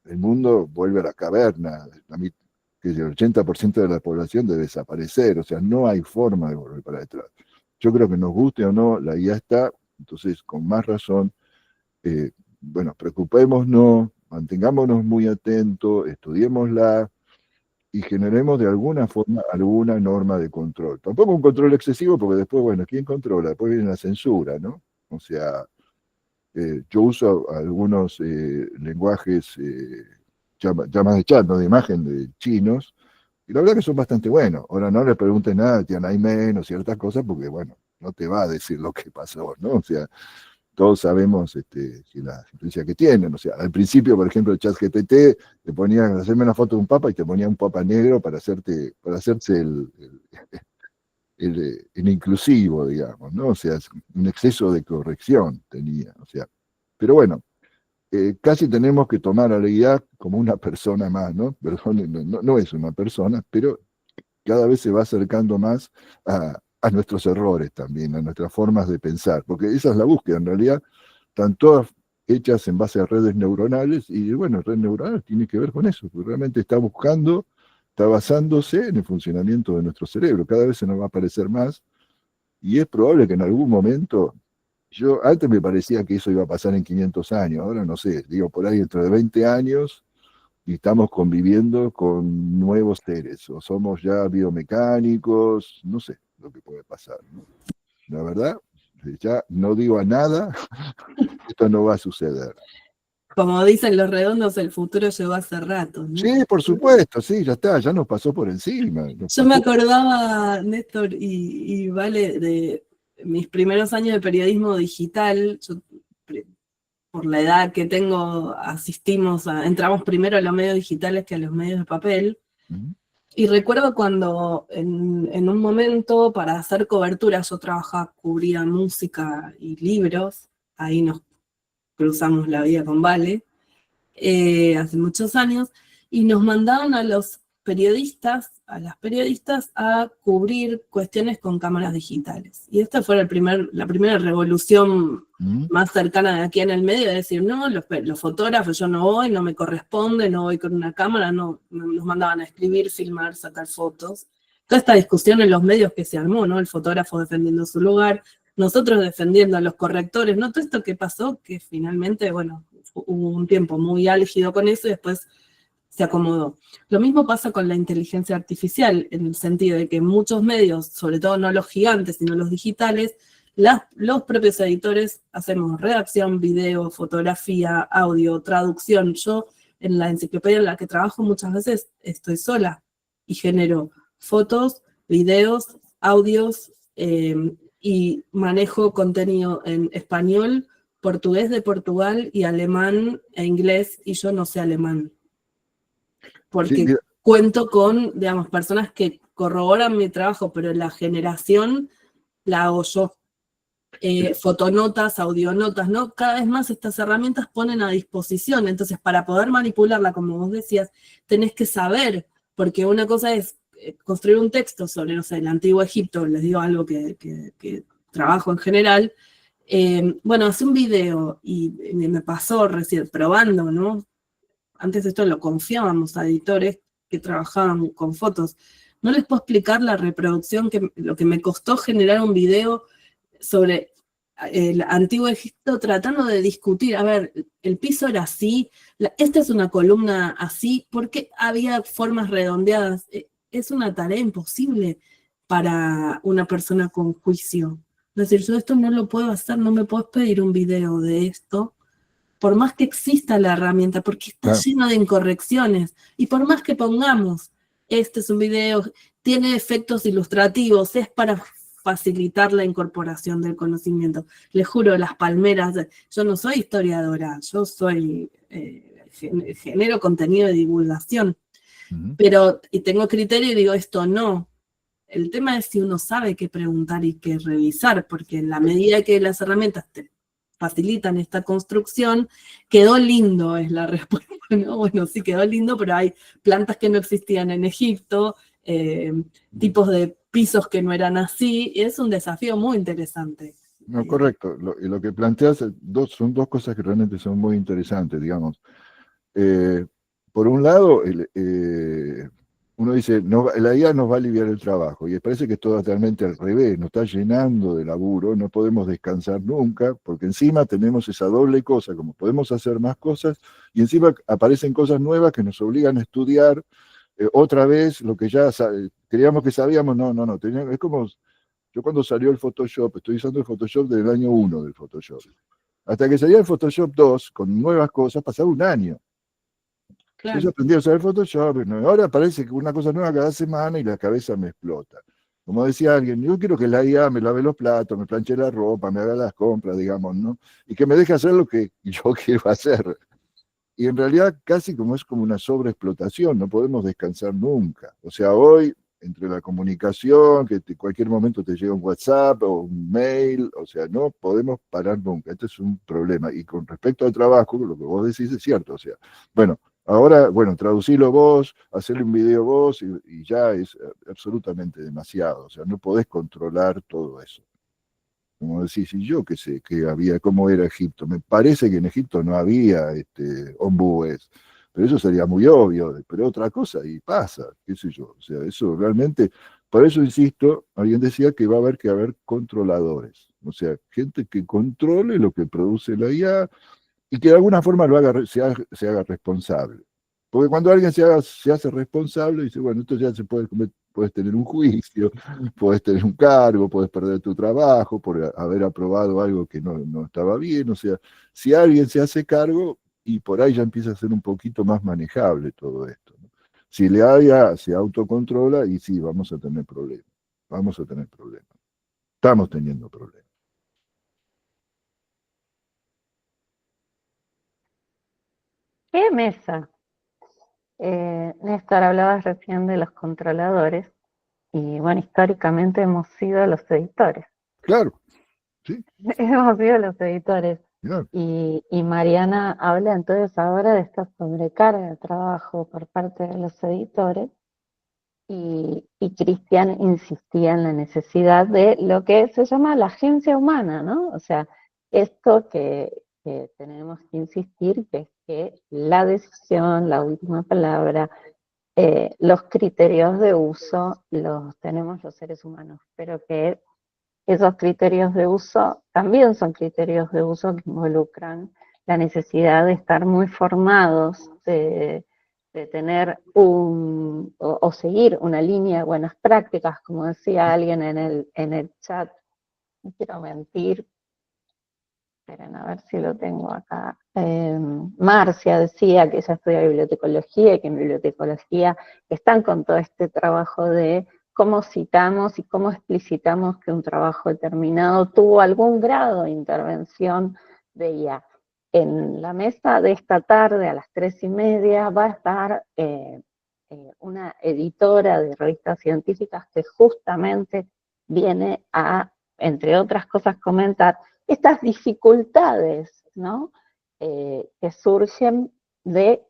el mundo vuelve a la caverna, que el 80% de la población debe desaparecer, o sea, no hay forma de volver para detrás. Yo creo que nos guste o no, la IA está, entonces con más razón, bueno, preocupémonos, mantengámonos muy atentos, estudiémosla y generemos de alguna forma alguna norma de control. Tampoco un control excesivo, porque después, bueno, ¿quién controla? Después viene la censura, ¿no? O sea, yo uso algunos lenguajes, llamas de chat, no de imagen, de chinos, y la verdad que son bastante buenos. Ahora no le preguntes nada a Tiananmen o ciertas cosas, porque bueno, no te va a decir lo que pasó, ¿no? O sea, todos sabemos la influencia que tienen. O sea, al principio, por ejemplo, el ChatGPT te ponía, hacerme una foto de un papa y te ponía un papa negro para hacerse el inclusivo, digamos, ¿no? O sea, un exceso de corrección tenía, o sea, pero bueno, casi tenemos que tomar a la IA como una persona más, ¿no? Perdón, no es una persona, pero cada vez se va acercando más a nuestros errores también, a nuestras formas de pensar, porque esa es la búsqueda, en realidad, están todas hechas en base a redes neuronales, y bueno, red neuronal tiene que ver con eso, porque realmente está basándose en el funcionamiento de nuestro cerebro, cada vez se nos va a aparecer más, y es probable que en algún momento, antes me parecía que eso iba a pasar en 500 años, ahora no sé, digo, por ahí dentro de 20 años, y estamos conviviendo con nuevos seres, o somos ya biomecánicos, no sé lo que puede pasar, ¿no? La verdad, ya no digo a nada, esto no va a suceder. como dicen los redondos, el futuro llegó hace rato, ¿no? Sí, por supuesto, sí, ya está, ya nos pasó por encima. Yo me acordaba, Néstor y Vale, de mis primeros años de periodismo digital. Yo, por la edad que tengo, entramos primero a los medios digitales que a los medios de papel. Y recuerdo cuando en un momento, para hacer cobertura, yo cubría música y libros, ahí nos cruzamos la vida con Vale, hace muchos años, y nos mandaban a las periodistas a cubrir cuestiones con cámaras digitales. Y esta fue la primera revolución más cercana de aquí en el medio, de decir, no, los fotógrafos, yo no voy, no me corresponde, no voy con una cámara, no, nos mandaban a escribir, filmar, sacar fotos. Toda esta discusión en los medios que se armó, ¿no? El fotógrafo defendiendo su lugar, nosotros defendiendo a los correctores, ¿no? Todo esto que pasó, que finalmente, bueno, hubo un tiempo muy álgido con eso y después se acomodó. Lo mismo pasa con la inteligencia artificial, en el sentido de que muchos medios, sobre todo no los gigantes, sino los digitales, los propios editores hacemos redacción, video, fotografía, audio, traducción. Yo en la enciclopedia en la que trabajo muchas veces estoy sola y genero fotos, videos, audios, y manejo contenido en español, portugués de Portugal y alemán e inglés, y yo no sé alemán. Porque Sí, cuento con, digamos, personas que corroboran mi trabajo, pero la generación la hago yo. Fotonotas, audionotas, ¿no? Cada vez más estas herramientas ponen a disposición. Entonces, para poder manipularla, como vos decías, tenés que saber, porque una cosa es construir un texto sobre, no sé, el antiguo Egipto, les digo algo que trabajo en general. Bueno, hace un video y me pasó recién probando, ¿no? Antes esto lo confiábamos a editores que trabajaban con fotos. No les puedo explicar la reproducción, lo que me costó generar un video sobre el antiguo Egipto, tratando de discutir, a ver, el piso era así, esta es una columna así, ¿por qué había formas redondeadas? Es una tarea imposible para una persona con juicio. Es decir, yo esto no lo puedo hacer, no me puedes pedir un video de esto, por más que exista la herramienta, porque está lleno de incorrecciones, y por más que pongamos, este es un video, tiene efectos ilustrativos, es para facilitar la incorporación del conocimiento. Les juro, las palmeras, yo no soy historiadora, yo soy, genero contenido de divulgación, pero, y tengo criterio y digo, esto no. El tema es si uno sabe qué preguntar y qué revisar, porque en la medida que las herramientas te facilitan esta construcción, quedó lindo, es la respuesta, ¿no? Bueno, sí quedó lindo, pero hay plantas que no existían en Egipto, tipos de pisos que no eran así, y es un desafío muy interesante. No, correcto. Lo que planteas son dos cosas que realmente son muy interesantes, digamos. Por un lado, uno dice, la IA nos va a aliviar el trabajo, y parece que es totalmente al revés, nos está llenando de laburo, no podemos descansar nunca, porque encima tenemos esa doble cosa, como podemos hacer más cosas, y encima aparecen cosas nuevas que nos obligan a estudiar otra vez lo que ya creíamos que sabíamos, no, es como, yo cuando salió el Photoshop, estoy usando el Photoshop del año 1 del Photoshop, hasta que salía el Photoshop 2, con nuevas cosas, pasaba un año. Claro. Yo aprendí a usar Photoshop, ahora parece que una cosa nueva cada semana y la cabeza me explota. Como decía alguien, yo quiero que la IA me lave los platos, me planche la ropa, me haga las compras, digamos, ¿no? Y que me deje hacer lo que yo quiero hacer. Y en realidad casi como es como una sobreexplotación, no podemos descansar nunca. O sea, hoy, entre la comunicación, que en cualquier momento te llega un WhatsApp o un mail, o sea, no podemos parar nunca. Este es un problema. Y con respecto al trabajo, lo que vos decís es cierto. O sea, bueno, ahora, bueno, traducilo vos, hacerle un video vos, y ya es absolutamente demasiado. O sea, no podés controlar todo eso. Como decís, y yo qué sé, que había, cómo era Egipto. Me parece que en Egipto no había ombúes, pero eso sería muy obvio, pero otra cosa, y pasa, qué sé yo. O sea, eso realmente, por eso insisto, alguien decía que va a haber que haber controladores. O sea, gente que controle lo que produce la IA y que de alguna forma se haga responsable. Porque cuando alguien se hace responsable, dice, bueno, esto ya se puedes tener un juicio, puedes tener un cargo, puedes perder tu trabajo por haber aprobado algo que no estaba bien. O sea, si alguien se hace cargo, y por ahí ya empieza a ser un poquito más manejable todo esto, ¿no? Si la IA se autocontrola, y sí, vamos a tener problemas. Vamos a tener problemas. Estamos teniendo problemas. ¿Qué mesa? Néstor, hablabas recién de los controladores, y bueno, históricamente hemos sido los editores. Claro, sí, Hemos sido los editores. claro. Y Mariana habla entonces ahora de esta sobrecarga de trabajo por parte de los editores, y Cristian insistía en la necesidad de lo que se llama la agencia humana, ¿no? O sea, esto que tenemos que insistir, que es que la decisión, la última palabra, los criterios de uso los tenemos los seres humanos, pero que esos criterios de uso también son criterios de uso que involucran la necesidad de estar muy formados, de tener o seguir una línea de buenas prácticas, como decía alguien en el chat. No quiero mentir, esperen a ver si lo tengo acá. Marcia decía que ella estudia bibliotecología y que en bibliotecología están con todo este trabajo de cómo citamos y cómo explicitamos que un trabajo determinado tuvo algún grado de intervención de IA. En la mesa de esta tarde a las 3:30 va a estar una editora de revistas científicas que justamente viene a, entre otras cosas, comentar estas dificultades, ¿no? Que surgen de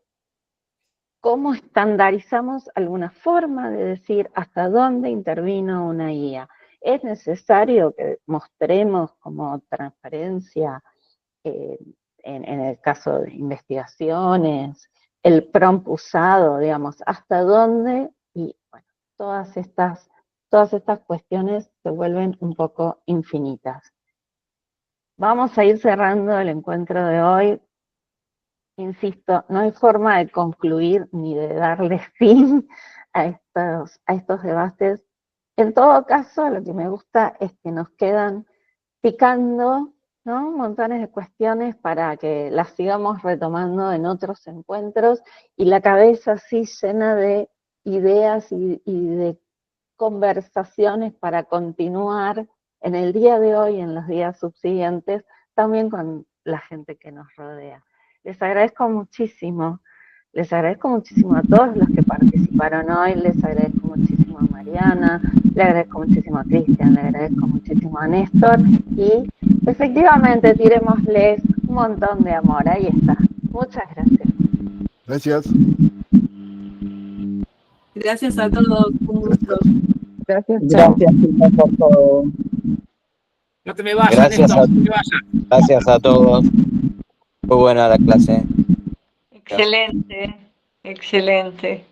cómo estandarizamos alguna forma de decir hasta dónde intervino una IA. Es necesario que mostremos como transparencia, en el caso de investigaciones, el prompt usado, digamos, hasta dónde, y bueno, todas estas cuestiones se vuelven un poco infinitas. Vamos a ir cerrando el encuentro de hoy. Insisto, no hay forma de concluir ni de darle fin a estos debates. En todo caso, lo que me gusta es que nos quedan picando, ¿no?, montones de cuestiones para que las sigamos retomando en otros encuentros, y la cabeza así llena de ideas y de conversaciones para continuar en el día de hoy y en los días subsiguientes, también con la gente que nos rodea. Les agradezco muchísimo a todos los que participaron hoy, les agradezco muchísimo a Mariana, le agradezco muchísimo a Cristian, le agradezco muchísimo a Néstor, y efectivamente tirémosles un montón de amor, ahí está. Muchas gracias. Gracias. Gracias a todos, un gusto. Gracias, chao. Gracias, chicos, por todo. No te me vayas, Gracias Néstor, a- no te me vayas. Gracias a todos. Muy buena la clase. Excelente, excelente.